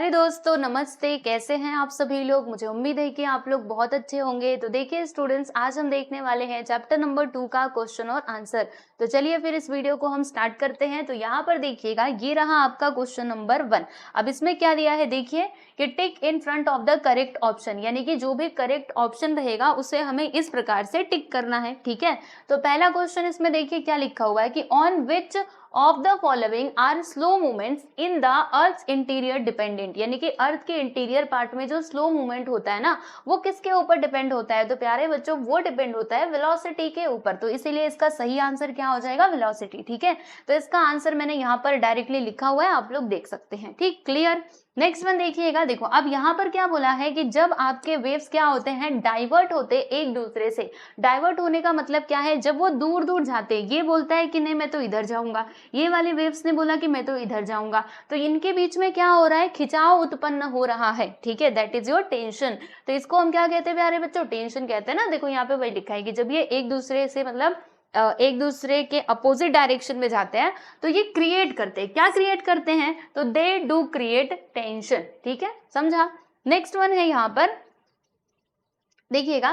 अरे दोस्तों नमस्ते, कैसे हैं आप सभी लोग। मुझे उम्मीद है कि आप लोग बहुत अच्छे होंगे। तो देखिए स्टूडेंट्स, आज हम देखने वाले हैं चैप्टर नंबर 2 का क्वेश्चन और आंसर। तो चलिए फिर इस वीडियो को हम स्टार्ट करते हैं। तो यहाँ पर देखिएगा, ये रहा आपका क्वेश्चन नंबर 1। अब इसमें क्या दिया है देखिए कि tick in front of the correct option, यानी कि जो भी करेक्ट ऑप्शन रहेगा उसे हमें इस प्रकार से टिक करना है। ठीक है, तो पहला क्वेश्चन इसमें देखिए क्या लिखा हुआ है कि on which of the following are slow movements in the earth interior dependent, यानी कि अर्थ के इंटीरियर पार्ट में जो स्लो मूवमेंट होता है ना, वो किसके ऊपर डिपेंड होता है। तो प्यारे बच्चों, वो डिपेंड होता है वेलोसिटी के ऊपर। तो इसीलिए इसका सही आंसर क्या हो जाएगा, वेलोसिटी। ठीक है, तो इसका आंसर मैंने यहाँ पर डायरेक्टली लिखा हुआ है, आप लोग देख सकते हैं। ठीक, क्लियर। नेक्स्ट वन देखिएगा, देखो अब यहाँ पर क्या बोला है कि जब आपके वेव्स क्या होते हैं, डाइवर्ट होते एक दूसरे से। डाइवर्ट होने का मतलब क्या है, जब वो दूर दूर जाते, ये बोलता है कि नहीं मैं तो इधर जाऊंगा, ये वाले वेव्स ने बोला कि मैं तो इधर जाऊंगा, तो इनके बीच में क्या हो रहा है, खिंचाव उत्पन्न हो रहा है। ठीक है, दैट इज योर टेंशन। तो इसको हम क्या कहते हैं प्यारे बच्चों, टेंशन कहते हैं ना। देखो यहाँ पे वही लिखा है कि जब ये एक दूसरे से मतलब एक दूसरे के अपोजिट डायरेक्शन में जाते हैं तो ये क्रिएट करते हैं। क्या क्रिएट करते हैं, तो दे डू क्रिएट टेंशन। ठीक है, समझा। नेक्स्ट वन है यहाँ पर देखिएगा,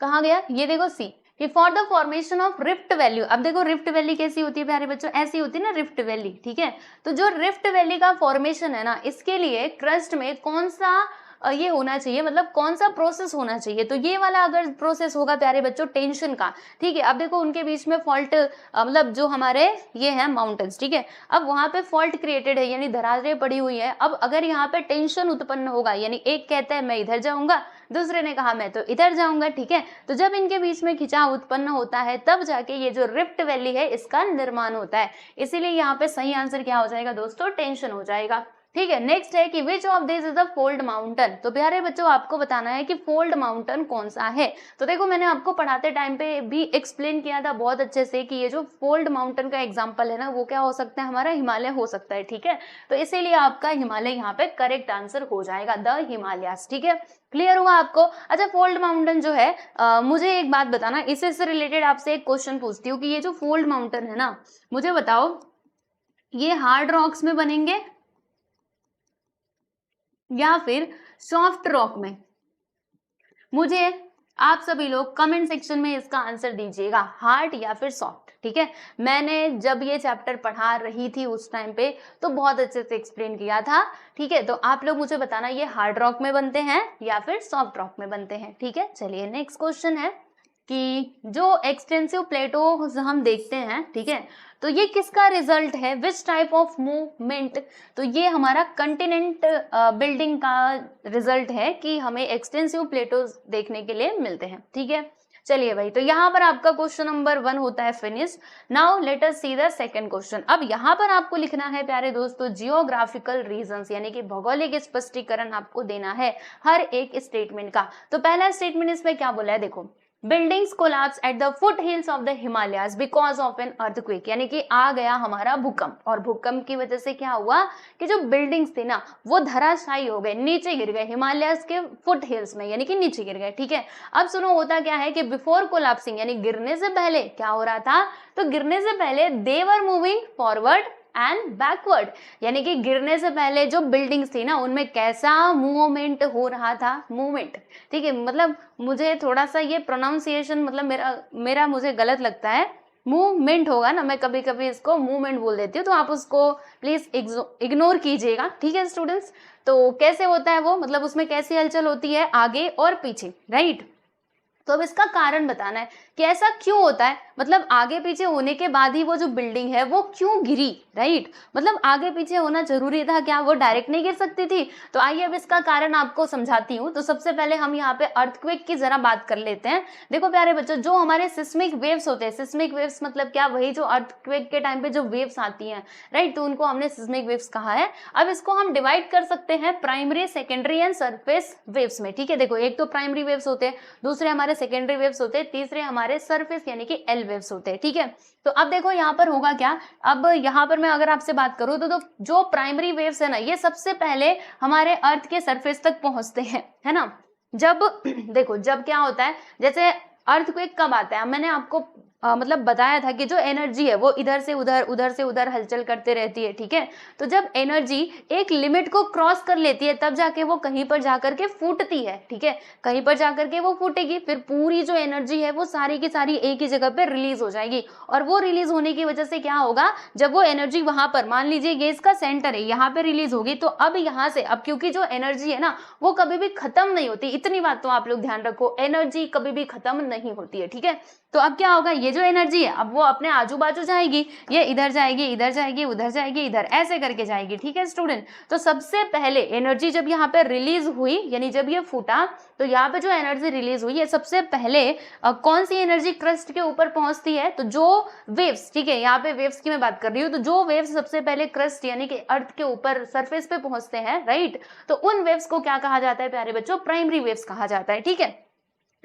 कहाँ गया ये, देखो सी कि for the formation of rift valley. अब देखो रिफ्ट वैली कैसी होती है प्यारे बच्चों, ऐसी होती है ना रिफ्ट वैली। ठीक है, तो जो रिफ्ट वैली का फॉर्मेशन है ना, इसके लिए क्रस्ट में कौन सा ये होना चाहिए, मतलब कौन सा प्रोसेस होना चाहिए, तो ये वाला अगर प्रोसेस होगा प्यारे बच्चों टेंशन का। ठीक है, अब देखो उनके बीच में फॉल्ट मतलब जो हमारे ये है माउंटेन्स, ठीक है, अब वहां पे फॉल्ट क्रिएटेड है, यानी दरारें पड़ी हुई है। अब अगर यहाँ पे टेंशन उत्पन्न होगा, यानी एक कहता है मैं इधर जाऊंगा, दूसरे ने कहा मैं तो इधर जाऊंगा। ठीक है, तो जब इनके बीच में खिंचाव उत्पन्न होता है तब जाके ये जो रिफ्ट वैली है इसका निर्माण होता है। इसीलिए यहाँ पे सही आंसर क्या हो जाएगा दोस्तों, टेंशन हो जाएगा। ठीक है, नेक्स्ट है कि which of this is the fold mountain. तो प्यारे बच्चों आपको बताना है कि फोल्ड माउंटेन कौन सा है। तो देखो मैंने आपको पढ़ाते टाइम पे भी एक्सप्लेन किया था बहुत अच्छे से कि ये जो फोल्ड माउंटेन का एग्जांपल है ना, वो क्या हो सकता है, हमारा हिमालय हो सकता है। ठीक है, तो इसीलिए आपका हिमालय यहाँ पे करेक्ट आंसर हो जाएगा, द हिमालयास। ठीक है, क्लियर हुआ आपको। अच्छा, फोल्ड माउंटेन जो है मुझे एक बात बताना, इससे से रिलेटेड आपसे एक क्वेश्चन पूछती हूँ कि ये जो फोल्ड माउंटेन है ना, मुझे बताओ ये हार्ड रॉक्स में बनेंगे या फिर सॉफ्ट रॉक में। मुझे आप सभी लोग कमेंट सेक्शन में इसका आंसर दीजिएगा, हार्ड या फिर सॉफ्ट। ठीक है, मैंने जब ये चैप्टर पढ़ा रही थी उस टाइम पे तो बहुत अच्छे से एक्सप्लेन किया था। ठीक है, तो आप लोग मुझे बताना ये हार्ड रॉक में बनते हैं या फिर सॉफ्ट रॉक में बनते हैं। ठीक है, चलिए नेक्स्ट क्वेश्चन है कि जो एक्सटेंसिव प्लेटो हम देखते हैं, ठीक है, तो ये किसका रिजल्ट है, विच टाइप ऑफ मूवमेंट। तो ये हमारा कंटिनेंट बिल्डिंग का रिजल्ट है कि हमें एक्सटेंसिव प्लेटोज देखने के लिए मिलते हैं। ठीक है, चलिए भाई, तो यहाँ पर आपका क्वेश्चन नंबर 1 होता है finish. Now let us see the second question. अब यहाँ पर आपको लिखना है प्यारे दोस्तों जियोग्राफिकल रीजंस, यानी कि भौगोलिक स्पष्टीकरण आपको देना है हर एक स्टेटमेंट का। तो पहला स्टेटमेंट इसमें क्या बोला है, देखो buildings collapse eight the foothills of the Himalayas because of an earthquake, यानी कि आ गया हमारा भूकंप, और भूकंप की वजह से क्या हुआ कि जो बिल्डिंग्स थी ना वो धराशायी हो गए, नीचे गिर गए, हिमालयाज के फुट हिल्स में, यानी कि नीचे गिर गए। ठीक है, अब सुनो होता क्या है कि बिफोर कोलैप्सिंग, यानी गिरने से पहले क्या हो रहा था, तो गिरने से पहले they were moving forward and backward, यानी कि गिरने से पहले जो बिल्डिंग्स थी ना उनमें कैसा मूवमेंट हो रहा था, मूवमेंट। ठीक है, मतलब मुझे थोड़ा सा ये प्रोनाउंसिएशन मतलब मेरा मुझे गलत लगता है, मूवमेंट होगा ना, मैं कभी कभी इसको मूवमेंट बोल देती हूँ, तो आप उसको प्लीज इग्नोर कीजिएगा। ठीक है स्टूडेंट्स, तो कैसे होता है वो, मतलब उसमें कैसी हलचल होती है आगे और पीछे, राइट। तो अब इसका कारण बताना है कि ऐसा क्यों होता है, मतलब आगे पीछे होने के बाद ही वो जो बिल्डिंग है वो क्यों गिरी, राइट। मतलब आगे पीछे होना जरूरी था क्या, वो डायरेक्ट नहीं गिर सकती थी। तो आइए अब इसका कारण आपको समझाती हूँ। तो सबसे पहले हम यहाँ पे अर्थक्वेक की जरा बात कर लेते हैं। देखो प्यारे बच्चों, जो हमारे सिस्मिक वेव्स होते हैं, सिस्मिक वेव्स मतलब क्या, वही जो अर्थक्वेक के टाइम पे जो वेव्स आती हैं, राइट, तो उनको हमने सिस्मिक वेव्स कहा है। अब इसको हम डिवाइड कर सकते हैं primary, secondary and surface waves में। ठीक है, देखो एक तो प्राइमरी वेव्स होते हैं, दूसरे हमारे सेकेंडरी वेव्स होते हैं, तीसरे हमारे सरफेस यानी कि एल वेव्स होते हैं। ठीक है, तो अब देखो यहाँ पर होगा क्या, अब यहाँ पर मैं अगर आपसे बात करूँ तो जो प्राइमरी वेव्स है ना, ये सबसे पहले हमारे अर्थ के सरफेस तक पहुंचते हैं, है ना। जब देखो जब क्या होता है, जैसे अर्थक्वेक कब आता है, मैंने आपको मतलब बताया था कि जो एनर्जी है वो इधर से उधर हलचल करते रहती है, ठीक है। तो जब एनर्जी एक लिमिट को क्रॉस कर लेती है तब जाके वो कहीं पर जाकर के फूटती है, ठीक है। कहीं पर जाकर के वो फूटेगी, फिर पूरी जो एनर्जी है वो सारी की सारी एक ही जगह पे रिलीज हो जाएगी। और वो रिलीज होने की वजह से क्या होगा, जब वो एनर्जी वहां पर, मान लीजिए ये इसका सेंटर है, यहाँ पे रिलीज होगी, तो अब यहाँ से, अब क्योंकि जो एनर्जी है ना वो कभी भी खत्म नहीं होती, इतनी बात तो आप लोग ध्यान रखो, एनर्जी कभी भी खत्म नहीं होती है, ठीक है। तो अब क्या होगा, ये जो एनर्जी है अब वो अपने आजू बाजू जाएगी, ये इधर जाएगी, इधर जाएगी, उधर जाएगी, इधर, ऐसे करके जाएगी, ठीक है स्टूडेंट। तो सबसे पहले एनर्जी जब यहाँ पे रिलीज हुई, यानी जब ये फूटा, तो यहाँ पे जो एनर्जी रिलीज हुई है सबसे पहले कौन सी एनर्जी क्रस्ट के ऊपर पहुंचती है, तो जो वेव्स, ठीक है, यहाँ पे वेव्स की मैं बात कर रही हूँ, तो जो वेव्स सबसे पहले क्रस्ट यानी कि अर्थ के ऊपर सरफेस पे पहुंचते हैं, राइट, तो उन वेव्स को क्या कहा जाता है प्यारे बच्चों, प्राइमरी वेव्स कहा जाता है, ठीक है।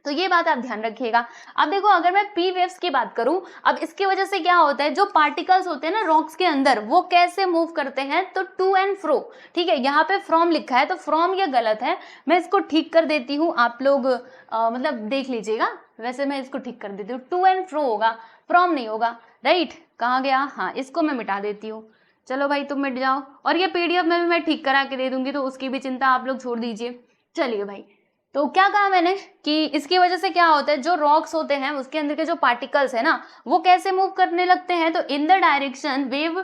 तो ये बात आप ध्यान रखिएगा। अब देखो, अगर मैं पी वेव्स की बात करूं, अब इसकी वजह से क्या होता है, जो पार्टिकल्स होते हैं ना रॉक्स के अंदर, वो कैसे मूव करते हैं, तो टू एंड फ्रो, ठीक है। यहाँ पे फ्रॉम लिखा है, तो फ्रॉम ये गलत है, मैं इसको ठीक कर देती हूँ, आप लोग मतलब देख लीजिएगा, वैसे मैं इसको ठीक कर देती हूँ, टू एंड फ्रो होगा, फ्रॉम नहीं होगा, राइट। कहाँ गया, हाँ, इसको मैं मिटा देती हूँ, चलो भाई तुम मिट जाओ, और ये पीडीएफ में भी मैं ठीक करा के दे दूंगी, तो उसकी भी चिंता आप लोग छोड़ दीजिए। चलिए भाई, तो क्या कहा मैंने कि इसकी वजह से क्या होता है, जो रॉक्स होते हैं उसके अंदर के जो पार्टिकल्स है ना वो कैसे मूव करने लगते हैं, तो in the direction wave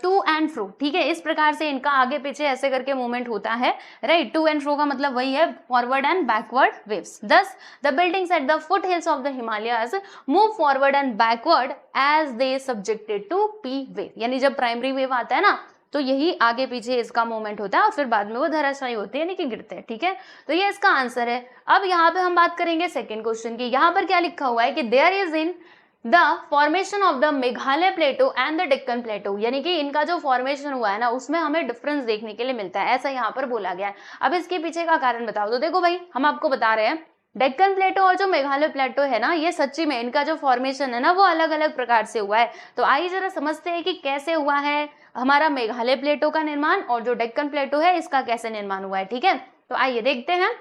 to and fro, ठीक है। इस प्रकार से इनका आगे पीछे ऐसे करके मूवमेंट होता है, राइट। टू एंड फ्रो का मतलब वही है, forward and backward waves. Thus the buildings at the foothills of the Himalayas move forward and backward as they subjected to P wave, यानी जब प्राइमरी वेव आता है ना तो यही आगे पीछे इसका मूवमेंट होता है और फिर बाद में वो धराशायी होते हैं, यानी कि गिरते हैं, ठीक है। तो ये इसका आंसर है। अब यहाँ पे हम बात करेंगे सेकंड क्वेश्चन की। यहाँ पर क्या लिखा हुआ है कि there is in the formation of the Meghalaya plateau and the Deccan plateau, यानी कि इनका जो फॉर्मेशन हुआ है ना उसमें हमें डिफरेंस देखने के लिए मिलता है, ऐसा यहाँ पर बोला गया है। अब इसके पीछे का कारण बताओ, तो देखो भाई हम आपको बता रहे हैं, डेक्कन प्लेटो और जो मेघालय प्लेटो है ना, ये सच्ची में इनका जो फॉर्मेशन है ना वो अलग अलग प्रकार से हुआ है। तो आइए जरा समझते हैं कि कैसे हुआ है हमारा मेघालय प्लेटो का निर्माण और जो डेक्कन प्लेटो है इसका कैसे निर्माण हुआ है, ठीक है। तो आइए देखते हैं।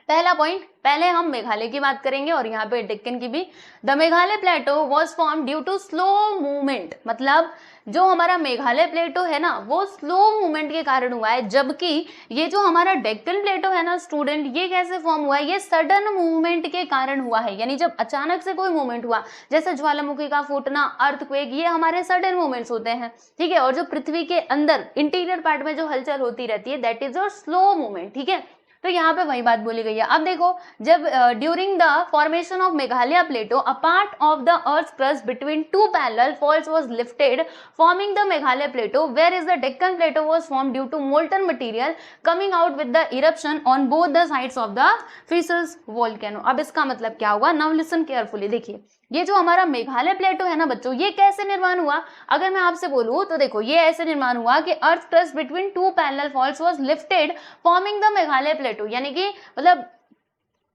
पहला पॉइंट, पहले हम मेघालय की बात करेंगे और यहाँ पे डेक्कन की भी। The Meghalaya plateau was form due to slow movement, मतलब जो हमारा मेघालय प्लेटो है ना वो स्लो मूवमेंट के कारण हुआ है, जबकि ये जो हमारा डेक्कन प्लेटो है ना स्टूडेंट, ये कैसे फॉर्म हुआ है, ये सडन मूवमेंट के कारण हुआ है, यानी जब अचानक से कोई मूवमेंट हुआ, जैसे ज्वालामुखी का फूटना, अर्थक्वेक, ये हमारे सडन मूवमेंट्स होते हैं, ठीक है। और जो पृथ्वी के अंदर इंटीरियर पार्ट में जो हलचल होती रहती है that is your slow movement, ठीक है। तो यहाँ पे वही बात बोली गई है। अब देखो, जब during the formation of Meghalaya plateau a part of the earth crust between two parallel faults was lifted forming the Meghalaya plateau, where is the Deccan plateau was form due to molten material coming out with the eruption on both the sides of the fissures volcano. अब इसका मतलब क्या हुआ, now listen carefully, देखिए ये जो हमारा मेघालय प्लेटो है ना बच्चों, ये कैसे निर्माण हुआ, अगर मैं आपसे बोलूं तो देखो ये ऐसे निर्माण हुआ कि earth crust between two parallel faults was lifted forming the Meghalaya plateau, यानी कि मतलब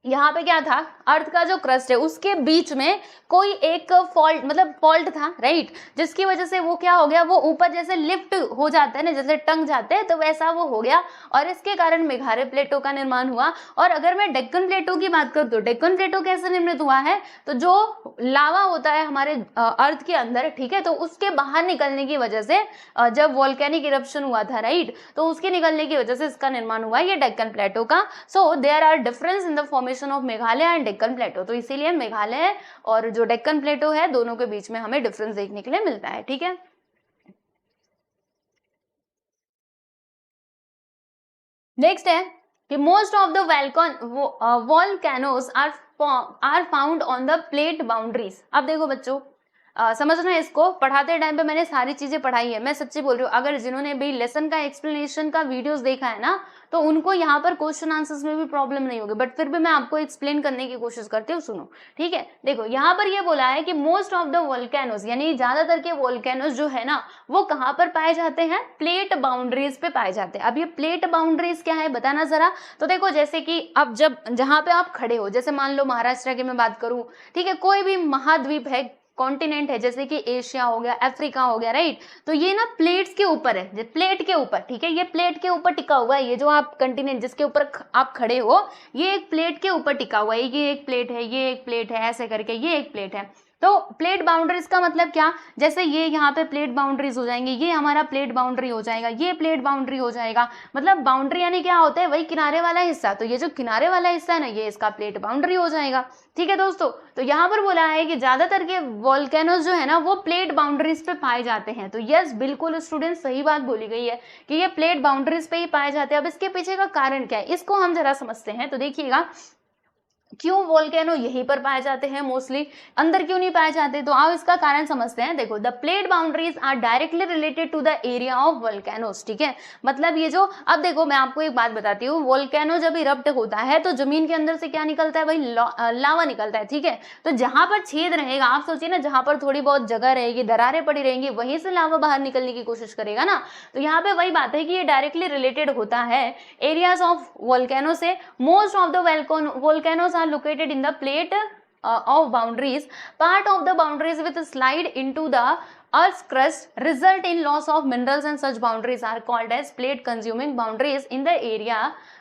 यहाँ पे क्या था, अर्थ का जो क्रस्ट है उसके बीच में कोई एक फॉल्ट, मतलब फॉल्ट था, राइट, जिसकी वजह से वो क्या हो गया, वो ऊपर जैसे लिफ्ट हो जाता है ना, जैसे टंग जाते हैं, तो वैसा वो हो गया और इसके कारण मेघालय प्लेटो का निर्माण हुआ। और अगर मैं डेक्कन प्लेटो की बात करूँ तो डेक्कन प्लेटो कैसे निर्मित हुआ है, तो जो लावा होता है हमारे अर्थ के अंदर, ठीक है, तो उसके बाहर निकलने की वजह से जब वोल्केनिक इरप्शन हुआ था, राइट, तो उसके निकलने की वजह से इसका निर्माण हुआ ये डेक्कन प्लेटो का। So there are difference in the formation of Meghalaya and Deccan plateau, तो इसीलिए मेघालय और जो डेक्कन प्लेटो है दोनों के बीच में हमें डिफरेंस देखने के लिए मिलता है, ठीक है। नेक्स्ट है कि most of the volcanoes are found on the plate boundaries. अब देखो बच्चों, समझना है, इसको पढ़ाते टाइम पे मैंने सारी चीजें पढ़ाई है, मैं सच्ची बोल रही हूँ। अगर जिन्होंने भी लेसन का एक्सप्लेनेशन का वीडियोस देखा है ना तो उनको यहाँ पर क्वेश्चन आंसर्स में भी प्रॉब्लम नहीं होगी, बट फिर भी मैं आपको एक्सप्लेन करने की कोशिश करती हूँ, सुनो, ठीक है। देखो यहाँ पर ये बोला है कि मोस्ट ऑफ द वोल्केनोस, यानी ज्यादातर के वोल्केनोस जो है ना वो कहाँ पर पाए जाते हैं, प्लेट बाउंड्रीज पे पाए जाते हैं। अब ये प्लेट बाउंड्रीज क्या है बताना जरा। तो देखो जैसे कि अब जब जहाँ पे आप खड़े हो, जैसे मान लो महाराष्ट्र की मैं बात करूँ, ठीक है, कोई भी महाद्वीप है, कॉन्टिनेंट है, जैसे कि एशिया हो गया, अफ्रीका हो गया, राइट, तो ये ना प्लेट्स के ऊपर है, प्लेट के ऊपर, ठीक है, ये प्लेट के ऊपर टिका हुआ है। ये जो आप कंटिनेंट जिसके ऊपर आप खड़े हो ये एक प्लेट के ऊपर टिका हुआ है, ये एक प्लेट है, ये एक प्लेट है, ऐसे करके ये एक प्लेट है। तो प्लेट बाउंड्रीज का मतलब क्या, जैसे ये यहाँ पे प्लेट बाउंड्रीज हो जाएंगे, ये हमारा प्लेट बाउंड्री हो जाएगा, ये प्लेट बाउंड्री हो जाएगा। मतलब बाउंड्री यानी क्या होता है, वही किनारे वाला हिस्सा, तो ये जो किनारे वाला हिस्सा है ना, ये इसका प्लेट बाउंड्री हो जाएगा। ठीक है दोस्तों, तो यहाँ पर बोला है कि ज्यादातर के वोल्केनोज जो है ना वो प्लेट बाउंड्रीज पे पाए जाते हैं। तो यस, बिल्कुल स्टूडेंट सही बात बोली गई है कि ये प्लेट बाउंड्रीज पे ही पाए जाते हैं। अब इसके पीछे का कारण क्या है, इसको हम जरा समझते हैं। तो देखिएगा, क्यों वोल्केनो यहीं पर पाए जाते हैं मोस्टली, अंदर क्यों नहीं पाए जाते, तो आओ इसका कारण समझते हैं। देखो, the plate boundaries are directly related to the area of volcanoes. ठीक है, मतलब ये जो, अब देखो मैं आपको एक बात बताती हूँ, वोल्केनो जब इरप्ट होता है तो जमीन के अंदर से क्या निकलता है भाई, लावा निकलता है। ठीक है, तो जहां पर छेद रहेगा, आप सोचिए ना, जहां पर थोड़ी बहुत जगह रहेगी, दरारें पड़ी रहेंगी, वहीं से लावा बाहर निकलने की कोशिश करेगा ना। तो यहाँ पे वही बात है कि ये डायरेक्टली रिलेटेड होता है एरियाज ऑफ वोल्केनो से। Most of the volcanoes are located in the plate of boundaries. Part of the boundaries with slide into the Earth's crust result in loss of minerals, and such boundaries are called as plate consuming boundaries in the area.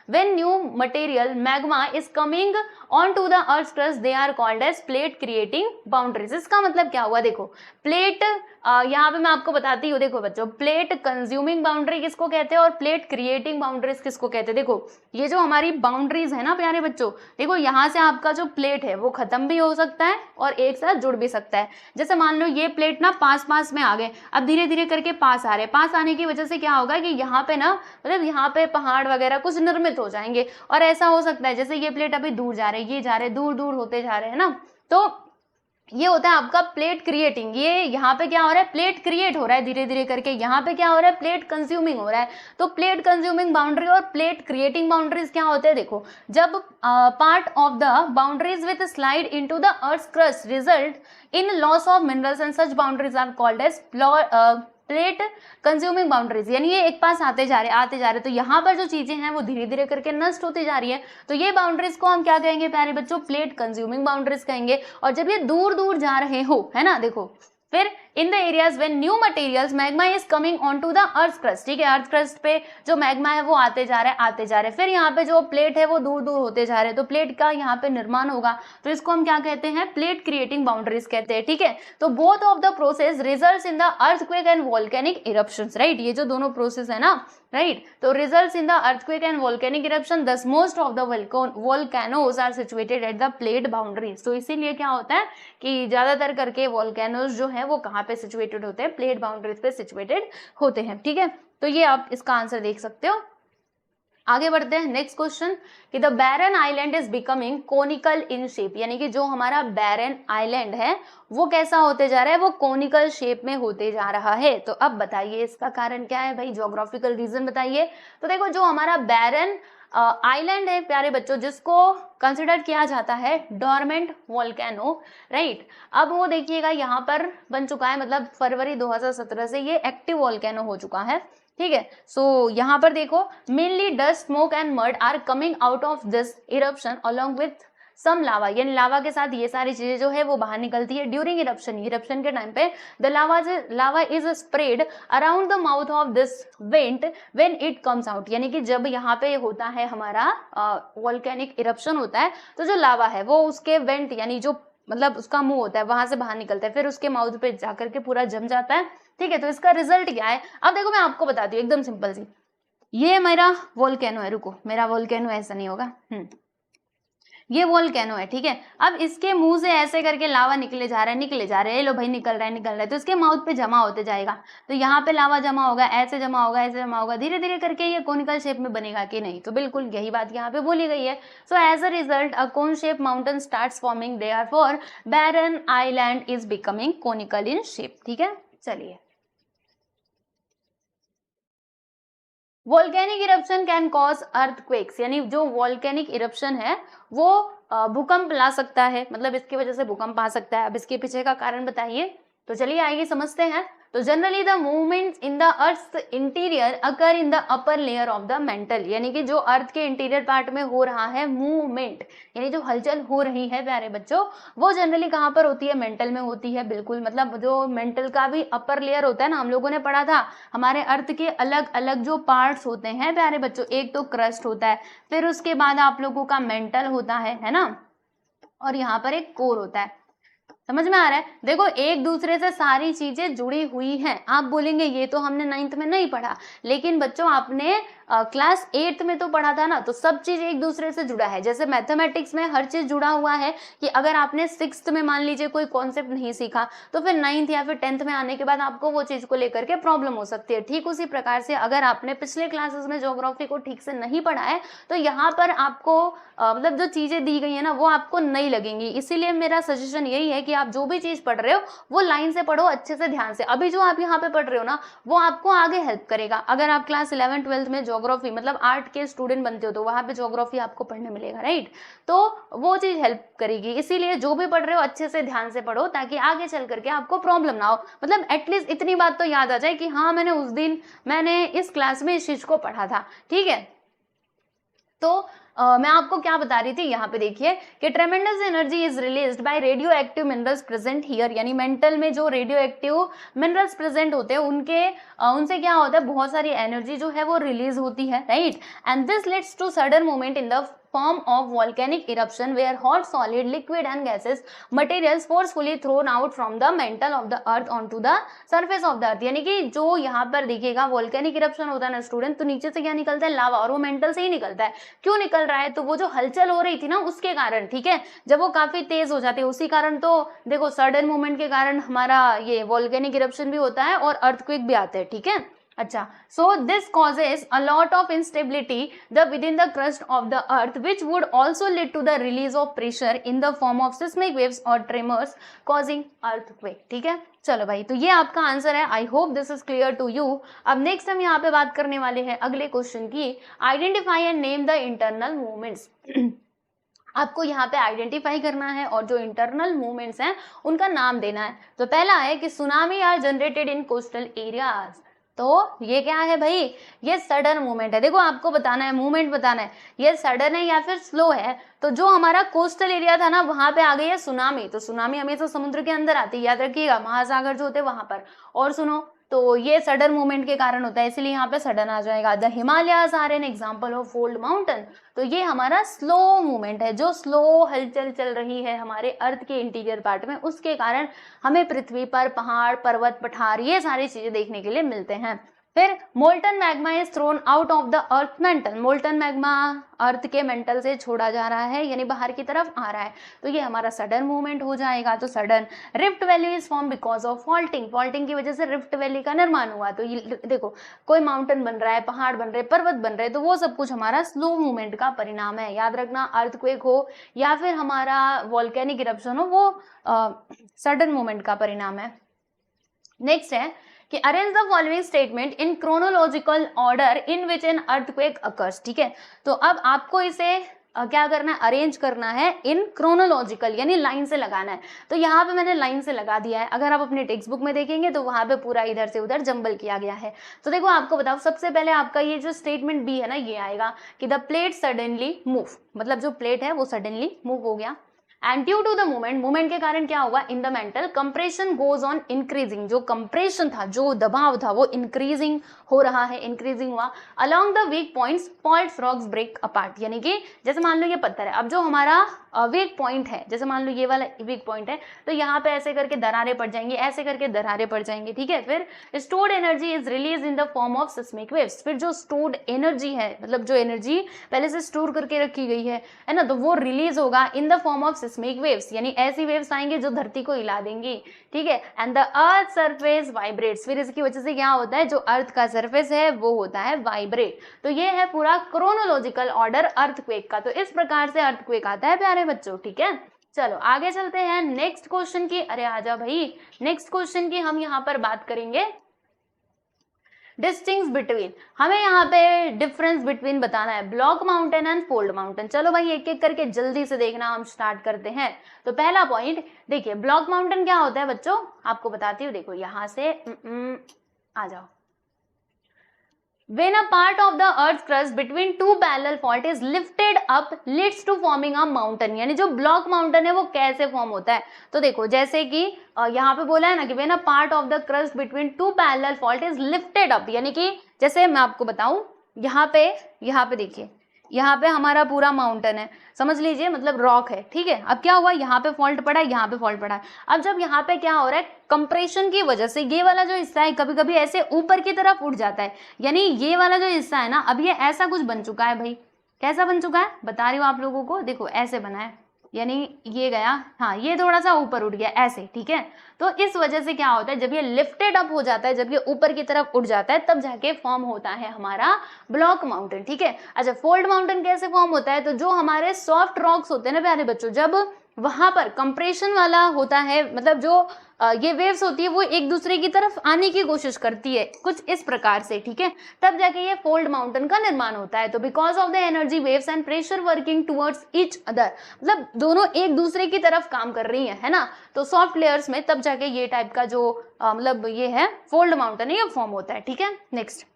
When new material magma is coming onto the Earth's crust, they are called as plate creating boundaries. इसका मतलब क्या हुआ, देखो plate, यहाँ पे मैं आपको बताती हूँ। देखो बच्चों, प्लेट कंज्यूमिंग बाउंड्री किसको कहते हैं और प्लेट क्रिएटिंग बाउंड्रीज किसको कहते हैं। देखो ये जो हमारी बाउंड्रीज है ना प्यारे बच्चों, देखो यहाँ से आपका जो प्लेट है वो खत्म भी हो सकता है और एक साथ जुड़ भी सकता है। जैसे मान लो ये प्लेट ना पास पास में आ गए, अब धीरे धीरे करके पास आ रहे, पास आने की वजह से क्या होगा कि यहाँ पे ना, मतलब यहाँ पे पहाड़ वगैरह कुछ निर्मित हो जाएंगे। और ऐसा हो सकता है जैसे ये प्लेट अभी दूर जा रहे, ये जा रहे, दूर दूर होते जा रहे हैं ना, तो ये होता है आपका प्लेट क्रिएटिंग। ये यहाँ पे क्या हो रहा है, प्लेट क्रिएट हो रहा है धीरे धीरे करके, यहाँ पे क्या हो रहा है, प्लेट कंज्यूमिंग हो रहा है। तो प्लेट कंज्यूमिंग बाउंड्री और प्लेट क्रिएटिंग बाउंड्रीज क्या होते हैं, देखो जब part of the boundaries with slide into the earth crust result in loss of minerals, and such boundaries are called as plate consuming boundaries. यानी ये एक पास आते जा रहे, तो यहाँ पर जो चीजें हैं वो धीरे धीरे करके नष्ट होती जा रही है। तो ये बाउंड्रीज को हम क्या कहेंगे प्यारे बच्चों, प्लेट कंज्यूमिंग बाउंड्रीज कहेंगे। और जब ये दूर दूर जा रहे हो, है ना, देखो फिर in the areas when new materials magma is coming on to the earth crust. ठीक है, अर्थ क्रस्ट पे जो मैग्मा है वो आते जा रहे, फिर यहाँ पे जो प्लेट है वो दूर दूर होते जा रहे, तो प्लेट का यहाँ पे निर्माण होगा, तो इसको हम क्या कहते हैं, प्लेट क्रिएटिंग बाउंड्रीज कहते हैं। ठीक है, तो both of the process results in the earthquake and volcanic eruptions. Right, ये जो दोनों प्रोसेस है ना, राइट, तो results in the earthquake and volcanic eruption, thus most of the volcanoes are situated at the plate boundaries. तो इसीलिए क्या होता है कि ज्यादातर करके वोल्केनोज जो है वो कहाँ पे सिचुएटेड होते हैं, प्लेट बाउंड्रीज पे सिचुएटेड होते हैं। ठीक है, तो ये आप इसका आंसर देख सकते हो। आगे बढ़ते हैं नेक्स्ट क्वेश्चन कि the Barren Island is becoming conical in shape. यानी कि जो हमारा बैरन आइलैंड है वो कैसा होते जा रहा है, वो कोनिकल शेप में होते जा रहा है। तो अब बताइए इसका कारण क्या है भाई, ज्योग्राफिकल रीजन बताइए। तो देखो जो हमारा बैरन आइलैंड है प्यारे बच्चों, जिसको कंसिडर किया जाता है डोरमेंट वोल्केनो, राइट, अब वो देखिएगा यहाँ पर बन चुका है, मतलब फरवरी 2017 से ये एक्टिव वोल्केनो हो चुका है। ठीक है, सो यहाँ पर देखो mainly dust, smoke and mud are coming out of this eruption along with some lava. यानी लावा के साथ ये सारी चीजें जो है वो बाहर निकलती है ड्यूरिंग इरप्शन के टाइम पे the lava is spread around the mouth of this went when it comes out. यानी कि जब यहाँ पे होता है हमारा वोल्केनिक इरप्शन होता है तो जो लावा है वो उसके वेंट, यानी जो मतलब उसका मुंह होता है वहां से बाहर निकलता है, फिर उसके माउथ पे जाकर के पूरा जम जाता है। ठीक है, तो इसका रिजल्ट क्या है, अब देखो मैं आपको बताती हूँ एकदम सिंपल सी। ये मेरा वोल्केनो है, रुको, मेरा वोल्केनो ऐसा नहीं होगा, ये वोल्केनो है। ठीक है, अब इसके मुंह से ऐसे करके लावा निकले जा रहा है, लो भाई निकल रहा है, तो इसके माउथ पे जमा होते जाएगा, तो यहाँ पे लावा जमा होगा, ऐसे जमा होगा, ऐसे जमा होगा, धीरे धीरे करके ये कोनिकल शेप में बनेगा कि नहीं, तो बिल्कुल यही बात यहाँ पे बोली गई है। So as a result a cone shape mountain starts forming, therefore Barren Island is becoming conical in shape. ठीक है, चलिए, volcanic eruption can cause earthquakes. यानी जो वोल्केनिक इरप्शन है वो भूकंप ला सकता है, मतलब इसकी वजह से भूकंप आ सकता है। अब इसके पीछे का कारण बताइए, तो चलिए आइए समझते हैं। तो generally the movements in the earth interior occur in the upper layer of the mental. यानी कि जो अर्थ के इंटीरियर पार्ट में हो रहा है मूवमेंट, यानी जो हलचल हो रही है प्यारे बच्चों, वो जनरली कहाँ पर होती है, मेंटल में होती है। बिल्कुल, मतलब जो मेंटल का भी अपर लेयर होता है ना, हम लोगों ने पढ़ा था हमारे अर्थ के अलग अलग जो पार्ट्स होते हैं प्यारे बच्चों, एक तो क्रस्ट होता है, फिर उसके बाद आप लोगों का मेंटल होता है ना, और यहाँ पर एक कोर होता है। समझ में आ रहा है? देखो एक दूसरे से सारी चीजें जुड़ी हुई हैं। आप बोलेंगे ये तो हमने 9th में नहीं पढ़ा, लेकिन बच्चों आपने क्लास 8th में तो पढ़ा था ना, तो सब चीज एक दूसरे से जुड़ा है। जैसे मैथमेटिक्स में हर चीज जुड़ा हुआ है कि अगर आपने 6th में मान लीजिए कोई कॉन्सेप्ट नहीं सीखा, तो फिर 9th या फिर 10th में आने के बाद आपको वो चीज को लेकर के प्रॉब्लम हो सकती है। ठीक उसी प्रकार से अगर आपने पिछले क्लासेस में ज्योग्राफी को ठीक से नहीं पढ़ा है, तो यहाँ पर आपको मतलब जो चीजें दी गई है ना वो आपको नहीं लगेंगी। इसीलिए मेरा सजेशन यही है कि आप जो भी चीज पढ़ रहे हो वो लाइन से पढ़ो, अच्छे से ध्यान से। अभी जो आप यहाँ पे पढ़ रहे हो ना वो आपको आगे हेल्प करेगा। अगर आप क्लास 11 12th में ज्योग्राफी मतलब आर्ट के स्टूडेंट बनते हो तो वहां पे ज्योग्राफी आपको पढ़ने मिलेगा, राइट? तो वो चीज हेल्प करेगी। इसीलिए जो भी पढ़ रहे हो अच्छे से ध्यान से पढ़ो, ताकि आगे चल करके आपको प्रॉब्लम ना हो। मतलब एटलीस्ट इतनी बात तो याद आ जाए कि हाँ मैंने उस दिन मैंने इस क्लास में इस चीज को पढ़ा था। ठीक है, तो मैं आपको क्या बता रही थी, यहाँ पे देखिए कि ट्रेमेंडस energy is released by radio active minerals present here, यानी मेंटल में जो रेडियो एक्टिव मिनरल्स प्रेजेंट होते हैं उनसे क्या होता है, बहुत सारी एनर्जी जो है वो रिलीज होती है, right? And this leads to sudden movement in the form of volcanic eruption where hot solid liquid and gases materials forcefully thrown out from the mantle of the earth onto the surface of the earth। यानी कि जो यहाँ पर देखिएगा volcanic eruption होता है ना student, तो नीचे से क्या निकलता है, लावा, और वो मेंटल से ही निकलता है। क्यों निकल रहा है, तो वो जो हलचल हो रही थी ना उसके कारण, ठीक है, जब वो काफी तेज हो जाती है उसी कारण। तो देखो सडन मूवमेंट के कारण हमारा ये वोल्केनिक इरप्शन भी होता है और अर्थक्वेक भी आते हैं, ठीक है। अच्छा, so this causes a lot of instability within the crust of the earth, which would also lead to the release of pressure in the form of seismic waves or tremors causing earthquake। ठीक है, चलो भाई, तो ये आपका answer है। I hope this is clear to you. अब next हम यहाँ पे बात करने वाले हैं अगले क्वेश्चन की, identify and name the internal movements. आपको यहाँ पे आइडेंटिफाई करना है और जो इंटरनल मूवमेंट्स हैं उनका नाम देना है। तो पहला है कि tsunami are generated in coastal areas. तो ये क्या है भाई, ये सडन मूवमेंट है। देखो आपको बताना है, मूवमेंट बताना है, ये सडन है या फिर स्लो है। तो जो हमारा कोस्टल एरिया था ना वहां पे आ गई है सुनामी। तो सुनामी हमेशा समुद्र के अंदर आती है, याद रखिएगा, महासागर जो होते हैं वहां पर। और सुनो, तो ये सडन मूवमेंट के कारण होता है, इसलिए यहाँ पे सडन आ जाएगा। The Himalayas are an example of fold mountain. तो ये हमारा स्लो मूवमेंट है, जो स्लो हलचल चल रही है हमारे अर्थ के इंटीरियर पार्ट में, उसके कारण हमें पृथ्वी पर पहाड़, पर्वत, पठार, ये सारी चीजें देखने के लिए मिलते हैं। फिर molten magma is thrown out of the earth mantle. Molten magma earth के मेंटल से छोड़ा जा रहा है, यानी बाहर की तरफ आ रहा है, तो ये हमारा सडन मूवमेंट हो जाएगा। तो sudden. Rift valley is form because of faulting. Faulting की वजह से रिफ्ट वैली का निर्माण हुआ। तो ये देखो, कोई माउंटेन बन रहा है, पहाड़ बन रहे, पर्वत बन रहे, तो वो सब कुछ हमारा स्लो मूवमेंट का परिणाम है। याद रखना, अर्थक्वेक हो या फिर हमारा वॉल्केनिक इरप्शन हो, वो सडन मूवमेंट का परिणाम है। नेक्स्ट है कि arrange the following statement in chronological order in which an earthquake occurs. ठीक है, तो अब आपको इसे क्या करना है, अरेंज करना है इन क्रोनोलॉजिकल, यानी लाइन से लगाना है। तो यहाँ पे मैंने लाइन से लगा दिया है। अगर आप अपने टेक्स्ट बुक में देखेंगे तो वहां पे पूरा इधर से उधर जंबल किया गया है। तो देखो आपको बताओ, सबसे पहले आपका ये जो स्टेटमेंट बी है ना, ये आएगा कि द प्लेट सडनली मूव, मतलब जो प्लेट है वो सडनली मूव हो गया। And due to the movement के कारण क्या होगा, in the mantle compression goes on increasing. जो कंप्रेशन था, जो दबाव था, वो इंक्रीजिंग हो रहा है, इंक्रीजिंग हुआ। Along the weak points fault rocks break apart. यानी कि जैसे मान लो ये पत्थर है, अब जो हमारा वीक पॉइंट है, जैसे मान लो ये वाला वीक पॉइंट है, तो यहाँ पे ऐसे करके दरारें पड़ जाएंगी, ऐसे करके दरारें पड़ जाएंगी। ठीक है, फिर stored energy is release in the form of seismic waves. फिर जो स्टोर्ड एनर्जी है, मतलब जो एनर्जी पहले से स्टोर करके रखी गई है ना, तो वो रिलीज होगा in the form of seismic waves, यानी ऐसी वेव्स आएंगे जो धरती को हिला देंगी। ठीक है, and the earth surface vibrates. फिर इसकी वजह से क्या होता है, जो अर्थ का सरफेस है वो होता है वाइब्रेट। तो ये है पूरा क्रोनोलॉजिकल ऑर्डर अर्थक्वेक का। तो इस प्रकार से अर्थक्वेक आता है प्यारे बच्चों। ठीक है, चलो आगे चलते हैं नेक्स्ट क्वेश्चन की। अरे आजा भाई, नेक्स्ट क्वेश्चन की हम यहाँ पर बात करेंगे डिस्टिंग्स बिटवीन। हमें यहाँ पे डिफरेंस बिटवीन बताना है block mountain and fold mountain. चलो भाई एक एक करके जल्दी से देखना, हम स्टार्ट करते हैं। तो पहला पॉइंट देखिए, ब्लॉक माउंटेन क्या होता है बच्चों, आपको बताती हूँ। देखो यहाँ से आ जाओ। When a part of the earth's crust between two parallel fault is lifted up leads to forming a mountain। यानी जो ब्लॉक माउंटेन है वो कैसे फॉर्म होता है, तो देखो जैसे कि यहाँ पे बोला है ना कि when a part of the crust between two parallel fault is lifted up, यानी कि जैसे मैं आपको बताऊं, यहाँ पे देखिए, यहाँ पे हमारा पूरा माउंटेन है, समझ लीजिए, मतलब रॉक है, ठीक है। अब क्या हुआ, यहाँ पे फॉल्ट पड़ा है, यहाँ पे फॉल्ट पड़ा है। अब जब यहाँ पे क्या हो रहा है, कंप्रेशन की वजह से ये वाला जो हिस्सा है कभी कभी ऐसे ऊपर की तरफ उठ जाता है, यानी ये वाला जो हिस्सा है ना, अब ये ऐसा कुछ बन चुका है भाई। कैसा बन चुका है बता रही हूँ आप लोगों को, देखो ऐसे बना है, यानी ये गया, हाँ ये थोड़ा सा ऊपर उठ गया ऐसे, ठीक है। तो इस वजह से क्या होता है, जब ये लिफ्टेड अप हो जाता है, जब ये ऊपर की तरफ उठ जाता है, तब जाके फॉर्म होता है हमारा ब्लॉक माउंटेन, ठीक है। अच्छा, फोल्ड माउंटेन कैसे फॉर्म होता है, तो जो हमारे सॉफ्ट रॉक्स होते हैं ना प्यारे बच्चों, जब वहां पर कंप्रेशन वाला होता है, मतलब जो ये वेव्स होती है वो एक दूसरे की तरफ आने की कोशिश करती है कुछ इस प्रकार से, ठीक है, तब जाके ये फोल्ड माउंटेन का निर्माण होता है। तो because of the energy waves and pressure working towards each other, मतलब दोनों एक दूसरे की तरफ काम कर रही है ना, तो सॉफ्ट लेयर्स में तब जाके ये टाइप का जो मतलब ये है फोल्ड माउंटेन है, ये फॉर्म होता है, ठीक है। Next,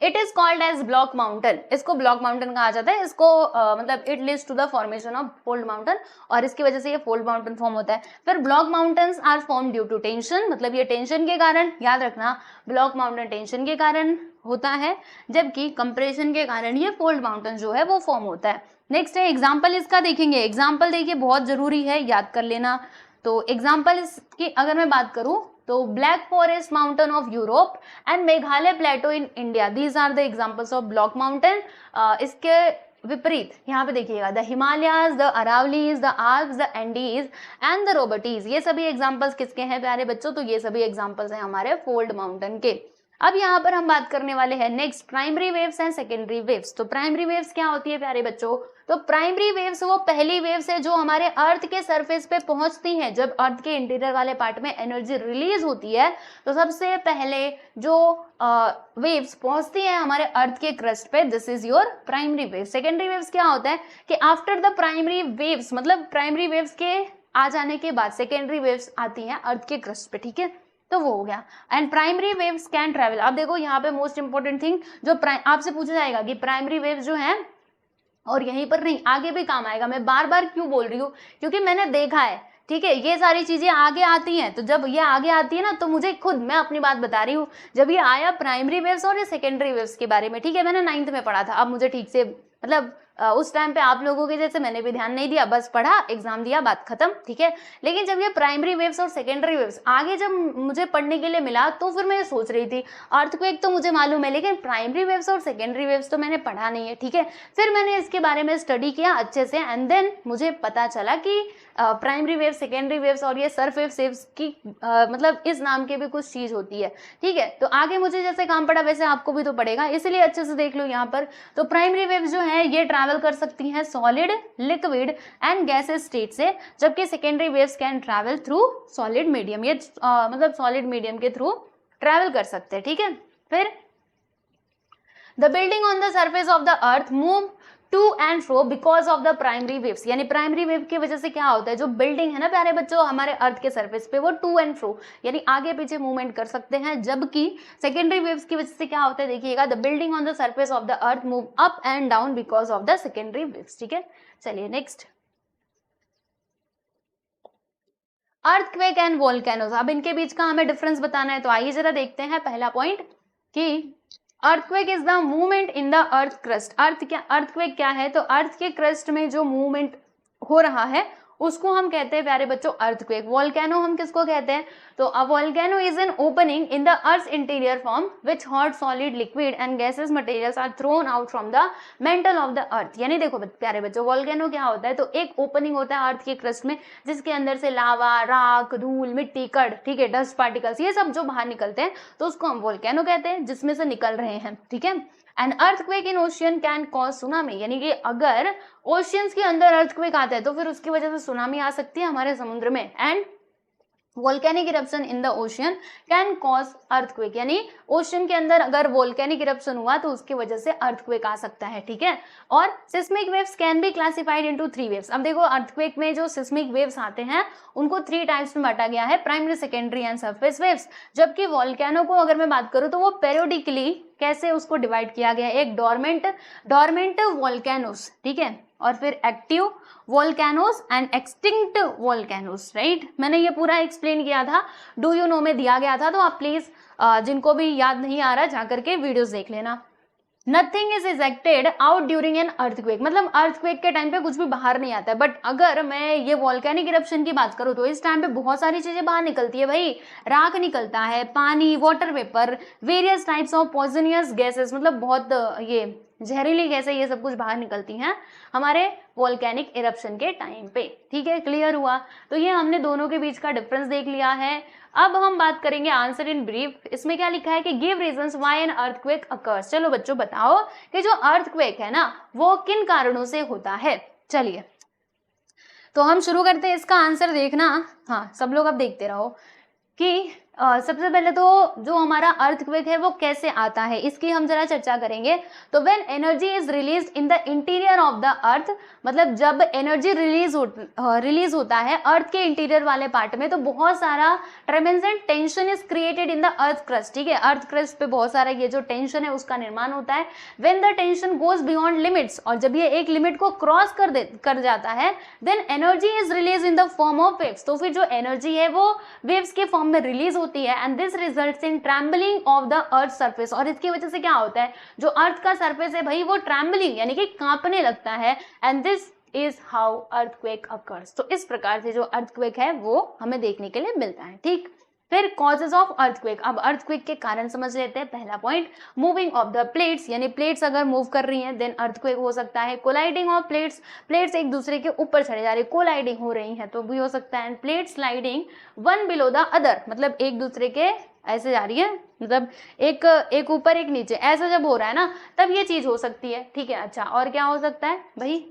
it is called as block mountain, इसको ब्लॉक माउंटेन कहा जाता है, इसको मतलब it leads to the formation of fold mountain, और इसकी वजह से ये फोल्ड माउंटेन फॉर्म होता है। फिर block mountains are form due to tension, मतलब ये टेंशन के कारण, याद रखना ब्लॉक माउंटेन टेंशन के कारण होता है, जबकि कंप्रेशन के कारण ये फोल्ड माउंटेन जो है वो फॉर्म होता है। नेक्स्ट है एग्जाम्पल, इसका देखेंगे, एग्जाम्पल देखिए बहुत जरूरी है, याद कर लेना। तो एग्जाम्पल इसकी अगर मैं बात करूं तो Black Forest mountain of Europe and Meghalaya plateau in India, these are the examples of block mountain. इसके विपरीत यहाँ पे देखिएगा, the Himalayas, the Aravallis, the Alps, the Andes and the रोबर्टीज, ये सभी एग्जांपल्स किसके हैं प्यारे बच्चों, तो ये सभी एग्जांपल्स हैं हमारे फोल्ड माउंटेन के। अब यहाँ पर हम बात करने वाले हैं next primary waves and secondary waves. तो प्राइमरी वेव्स क्या होती है प्यारे बच्चों, तो प्राइमरी वेव्स वो पहली वेव्स है जो हमारे अर्थ के सरफेस पे पहुंचती हैं, जब अर्थ के इंटीरियर वाले पार्ट में एनर्जी रिलीज होती है तो सबसे पहले जो वेव्स पहुंचती हैं हमारे अर्थ के क्रस्ट पे, this is your primary wave. Secondary waves क्या होता है कि आफ्टर द प्राइमरी वेव्स, मतलब प्राइमरी वेव्स के आ जाने के बाद सेकेंडरी वेव्स आती हैं अर्थ के क्रस्ट पे, ठीक है, तो वो हो गया। And primary waves can travel, अब देखो यहाँ पे मोस्ट इंपोर्टेंट थिंग जो आपसे पूछा जाएगा कि प्राइमरी वेव्स जो है, और यहीं पर नहीं आगे भी काम आएगा, मैं बार बार क्यों बोल रही हूँ, क्योंकि मैंने देखा है, ठीक है, ये सारी चीजें आगे आती हैं, तो जब ये आगे आती है ना तो मुझे खुद, मैं अपनी बात बता रही हूँ, जब ये आया प्राइमरी वेव्स और ये सेकेंडरी वेव्स के बारे में, ठीक है, मैंने 9th में पढ़ा था, अब मुझे ठीक से मतलब उस टाइम पे आप लोगों के जैसे मैंने भी ध्यान नहीं दिया, बस पढ़ा, एग्जाम दिया, बात खत्म, ठीक है। लेकिन जब ये प्राइमरी वेव्स और सेकेंडरी वेव्स आगे जब मुझे पढ़ने के लिए मिला तो फिर मैं सोच रही थी अर्थक्वेक तो मुझे मालूम है, लेकिन प्राइमरी वेव्स और सेकेंडरी वेव्स तो मैंने पढ़ा नहीं है, ठीक है। फिर मैंने इसके बारे में स्टडी किया अच्छे से एंड देन मुझे पता चला कि प्राइमरी वेव, सेकेंडरी वेव्स और ये सरफेस वेव्स की मतलब इस नाम की भी कुछ चीज होती है, ठीक है। तो आगे मुझे जैसे काम पड़ा वैसे आपको भी तो पड़ेगा, इसलिए अच्छे से देख लो यहाँ पर। तो प्राइमरी वेव्स जो है ये ट्रैवल कर सकती हैं solid, liquid and gases state से, जबकि secondary waves can travel through solid medium, ये मतलब सॉलिड मीडियम के थ्रू ट्रैवल कर सकते हैं, ठीक है। फिर the building on the surface of the earth move to and fro because of the primary waves, यानी प्राइमरी वेव की वजह से क्या होता है, जो बिल्डिंग है ना प्यारे बच्चों हमारे अर्थ के सरफेस पे, वो टू एंड फ्रो यानी आगे पीछे मूवमेंट कर सकते हैं, जबकि सेकेंडरी वेव्स की वजह से क्या होता है, देखिएगा, the building on the surface of the earth move up and down because of the secondary waves, ठीक है। चलिए नेक्स्ट, अर्थक्वेक एंड वोल्केनोज, अब इनके बीच का हमें डिफरेंस बताना है, तो आइए जरा देखते हैं। पहला पॉइंट कि earthquake is the movement in the earth crust, earthquake क्या है, तो अर्थ के क्रस्ट में जो मूवमेंट हो रहा है उसको हम कहते हैं प्यारे बच्चों अर्थक्वेक। वोल्केनो हम किसको कहते हैं, तो a volcano is an opening in the earth interior form which hot solid liquid and gases materials are thrown out from the mantle of the earth, यानी देखो प्यारे बच्चों वोल्केनो क्या होता है, तो एक ओपनिंग होता है अर्थ के क्रस्ट में जिसके अंदर से लावा, राख, धूल, मिट्टी, कण, ठीक है, डस्ट पार्टिकल्स, ये सब जो बाहर निकलते हैं तो उसको हम वोल्केनो कहते हैं, जिसमें से निकल रहे हैं, ठीक है। An earthquake in ocean can cause tsunami, यानी कि अगर ओशियंस के अंदर अर्थक्वेक आता है तो फिर उसकी वजह से सुनामी आ सकती है हमारे समुद्र में। And volcanic eruption in the ocean can cause earthquake, यानी ओशियन के अंदर अगर वोल्केनिक इरप्शन हुआ तो उसकी वजह से अर्थक्वेक आ सकता है, ठीक है। और seismic waves can be classified into 3 waves, अब देखो अर्थक्वेक में जो सिस्मिक वेव्स आते हैं उनको 3 टाइप्स में बांटा गया है, primary, secondary and surface waves, जबकि वोल्केनो को अगर मैं बात करूं तो वो पेरियोडिकली कैसे उसको डिवाइड किया गया है, एक डोरमेंट वोल्केनोस, ठीक है, और फिर active volcanoes and extinct volcanoes, right. मैंने ये पूरा एक्सप्लेन किया था, डू यू नो में दिया गया था, तो आप प्लीज जिनको भी याद नहीं आ रहा जाकर के वीडियोस देख लेना। Nothing is ejected out during an earthquake, मतलब अर्थक्वेक के टाइम पे कुछ भी बाहर नहीं आता है। बट अगर मैं ये वॉल्केनिक इरप्शन की बात करूँ तो इस टाइम पे बहुत सारी चीजें बाहर निकलती है भाई, राख निकलता है, पानी, water vapour, various types of poisonous gases, मतलब बहुत ये जहरीली गैसें, ये सब कुछ बाहर निकलती हैं हमारे वॉल्केनिक इरप्शन के टाइम पे। ठीक है, क्लियर हुआ? तो ये हमने दोनों के बीच का डिफरेंस देख लिया है। अब हम बात करेंगे आंसर इन ब्रीफ। इसमें क्या लिखा है कि give reasons why an earthquake occurs. चलो बच्चों बताओ कि जो अर्थक्वेक है ना वो किन कारणों से होता है। चलिए तो हम शुरू करते हैं इसका आंसर देखना। हाँ, सब लोग अब देखते रहो कि सबसे पहले तो जो हमारा अर्थक्वेक है वो कैसे आता है इसकी हम जरा चर्चा करेंगे। तो when energy is release in the interior of the अर्थ, मतलब जब एनर्जी रिलीज होता है अर्थ के इंटीरियर वाले पार्ट में, तो बहुत सारा ट्रेमेंस and tension is created in the earth crust. ठीक है, अर्थ क्रस्ट पे बहुत सारा ये जो टेंशन है उसका निर्माण होता है। When the tension goes beyond limits, और जब ये एक लिमिट को क्रॉस कर जाता है, then energy is release in the form of waves. तो फिर जो एनर्जी है वो वेव्स के फॉर्म में रिलीज होती है and this results in trembling of the earth surface. और इसकी वजह से क्या होता है, जो अर्थ का सरफेस है भाई वो ट्रैम्बलिंग यानी कि कांपने लगता है and this is how earthquake occurs. तो इस प्रकार से जो अर्थक्वेक है वो हमें देखने के लिए मिलता है। ठीक, फिर कॉजेज ऑफ अर्थक्वेक। अब अर्थक्वेक के कारण समझ लेते हैं। पहला point, moving of the plates, यानी प्लेट्स अगर मूव कर रही हैं देन अर्थक्वेक हो सकता है। कोलाइडिंग ऑफ प्लेट्स, प्लेट्स एक दूसरे के ऊपर चढ़े जा रही है, कोलाइडिंग हो रही हैं तो भी हो सकता है। Plate sliding one below the other, मतलब एक दूसरे के ऐसे जा रही है, मतलब एक ऊपर एक नीचे, ऐसा जब हो रहा है ना तब ये चीज हो सकती है। ठीक है, अच्छा और क्या हो सकता है भाई,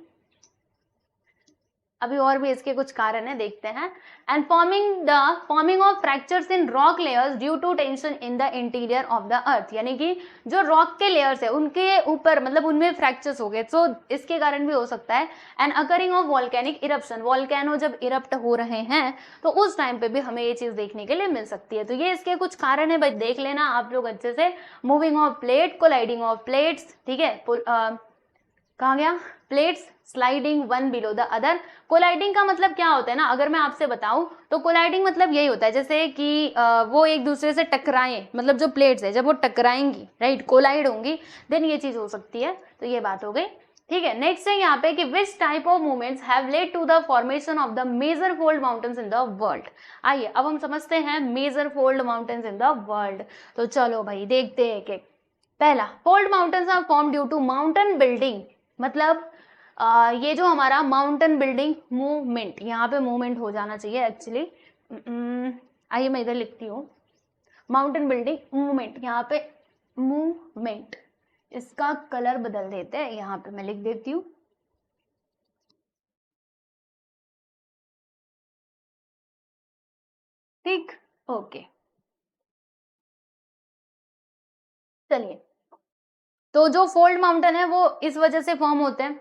अभी और भी इसके कुछ कारण है, देखते हैं। And forming of fractures in rock layers due to tension in the interior of the earth, यानी कि जो रॉक के लेयर्स है उनके ऊपर मतलब उनमें फ्रैक्चर्स हो गए, तो इसके कारण भी हो सकता है। And occurring of volcanic eruption, volcano जब इरप्ट हो रहे हैं तो उस टाइम पे भी हमें ये चीज देखने के लिए मिल सकती है। तो ये इसके कुछ कारण है भाई, देख लेना आप लोग अच्छे से। Moving of plate, colliding of plates, ठीक है, कहाँ गया, plates sliding one below the other. Colliding का मतलब क्या होता है ना, अगर मैं आपसे बताऊं तो कोलाइडिंग मतलब यही होता है जैसे कि वो एक दूसरे से टकराएं, मतलब जो प्लेट्स है जब वो टकराएंगी, राइट, कोलाइड होंगी, देन ये चीज हो सकती है। तो ये बात हो गई। ठीक है, नेक्स्ट है यहाँ पे कि which type of movements have led to the formation of the major fold mountains in the world. आइए अब हम समझते हैं major fold mountains in the world. तो चलो भाई देखते हैं कि पहला, fold mountains are form due to mountain building, मतलब ये जो हमारा माउंटेन बिल्डिंग मूवमेंट, यहाँ पे मूवमेंट हो जाना चाहिए एक्चुअली। आइए मैं इधर लिखती हूँ, माउंटेन बिल्डिंग मूवमेंट, यहाँ पे मूवमेंट, इसका कलर बदल देते हैं, यहाँ पे मैं लिख देती हूँ। ठीक, ओके, चलिए। तो जो फोल्ड माउंटेन है वो इस वजह से फॉर्म होते हैं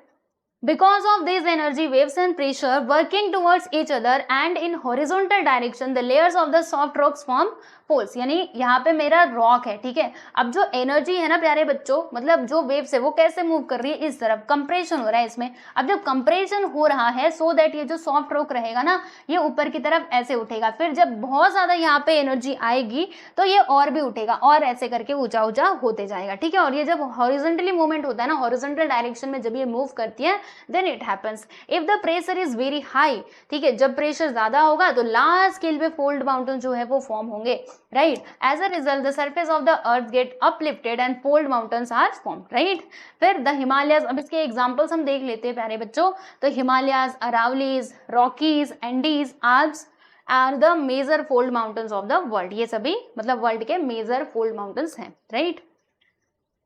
because of these energy waves and pressure working towards each other and in horizontal direction the layers of the soft rocks form folds, यानी यहाँ पे मेरा रॉक है। ठीक है, अब जो एनर्जी है ना प्यारे बच्चों, मतलब जो वेव्स है वो कैसे मूव कर रही है, इस तरफ कंप्रेशन हो रहा है इसमें। अब जब कंप्रेशन हो रहा है सो दैट ये जो सॉफ्ट रॉक रहेगा ना ये ऊपर की तरफ ऐसे उठेगा, फिर जब बहुत ज्यादा यहाँ पे एनर्जी आएगी तो ये और भी उठेगा और ऐसे करके ऊंचा ऊंचा होते जाएगा। ठीक है, और ये जब हॉरिजॉन्टली मूवमेंट होता है ना, हॉरिजॉन्टल डायरेक्शन में जब ये मूव करती है then it happens if the pressure is very high. ठीक है, जब प्रेशर ज्यादा होगा तो लार्ज स्केल पे फोल्ड माउंटेन जो है वो फॉर्म होंगे, right? As a result, the surface of the earth get uplifted and fold mountains are formed, right? फिर the Himalayas, अब इसके examples हम देख लेते हैं प्यारे बच्चों। तो Himalayas, Aravallis, Rockies, Andes, Alps are the major fold mountains of the world। ये सभी मतलब वर्ल्ड के major fold mountains हैं, right?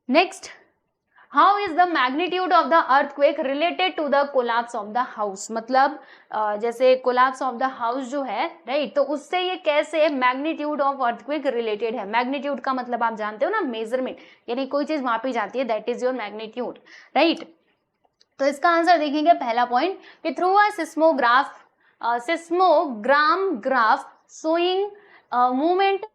Next, how is the magnitude of the earthquake related to the collapse of the house, मतलब जैसे collapse of the house जो है, right, तो उससे ये कैसे मैग्नीट्यूड ऑफ अर्थक्वेक रिलेटेड है। मैग्नीट्यूड का मतलब आप जानते हो ना, मेजरमेंट, यानी कोई चीज मापी जाती है, that is your magnitude, right. तो इसका आंसर देखेंगे पहला पॉइंट कि through a सिस्मोग्राम graph showing movement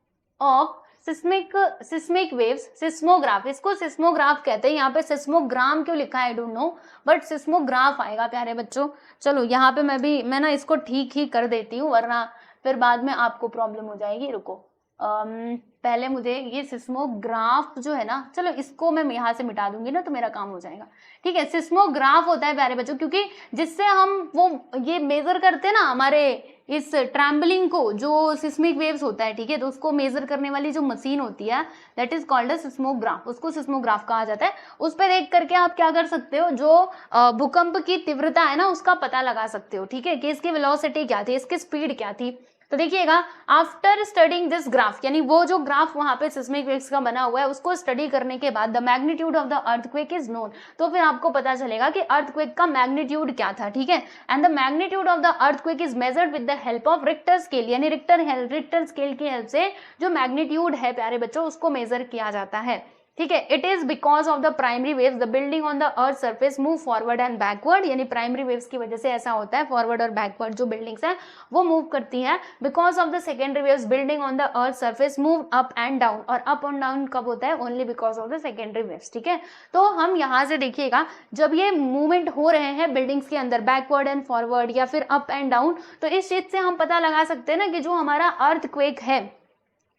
of seismic waves, seismograph, इसको सिस्मोग्राफ कहते हैं। यहाँ पे सिस्मोग्राम क्यों लिखा है I don't know, but seismograph आएगा प्यारे बच्चों। चलो यहाँ पे मैं ना इसको ठीक ही कर देती हूँ वरना फिर बाद में आपको प्रॉब्लम हो जाएगी। रुको, पहले मुझे ये सिस्मोग्राफ जो है ना, चलो इसको मैं यहाँ से मिटा दूंगी ना तो मेरा काम हो जाएगा। ठीक है, सिस्मोग्राफ होता है प्यारे बच्चों, क्योंकि जिससे हम वो ये मेजर करते हैं ना हमारे इस ट्रैम्बलिंग को, जो सिस्मिक वेव्स होता है, ठीक है, तो उसको मेजर करने वाली जो मशीन होती है that is called a seismograph, उसको सिस्मोग्राफ कहा जाता है। उस पर देख करके आप क्या कर सकते हो, जो भूकंप की तीव्रता है ना उसका पता लगा सकते हो, ठीक है, कि इसकी वेलोसिटी क्या थी, इसकी स्पीड क्या थी। तो देखिएगा, आफ्टर स्टडिंग दिस ग्राफ, यानी वो जो ग्राफ वहां पे सिस्मिक वेव्स का बना हुआ है उसको स्टडी करने के बाद the magnitude of the earthquake is known, तो फिर आपको पता चलेगा कि अर्थक्वेक का मैग्नीट्यूड क्या था, ठीक है। And the magnitude of the earthquake is measured with the help of Richter scale, यानी रिक्टर स्केल की हेल्प से जो मैग्नीट्यूड है प्यारे बच्चों उसको मेजर किया जाता है, ठीक है। It is because of the primary waves the building on the earth surface move forward and backward, यानी प्राइमरी वेव्स की वजह से ऐसा होता है, फॉरवर्ड और बैकवर्ड जो बिल्डिंग्स हैं वो मूव करती हैं। Because of the secondary waves building on the earth surface move up and down, और अप एंड डाउन कब होता है, only because of the secondary waves, ठीक है। तो हम यहाँ से देखिएगा, जब ये मूवमेंट हो रहे हैं बिल्डिंग्स के अंदर बैकवर्ड एंड फॉरवर्ड या फिर अप एंड डाउन, तो इस चीज से हम पता लगा सकते हैं ना कि जो हमारा अर्थक्वेक है,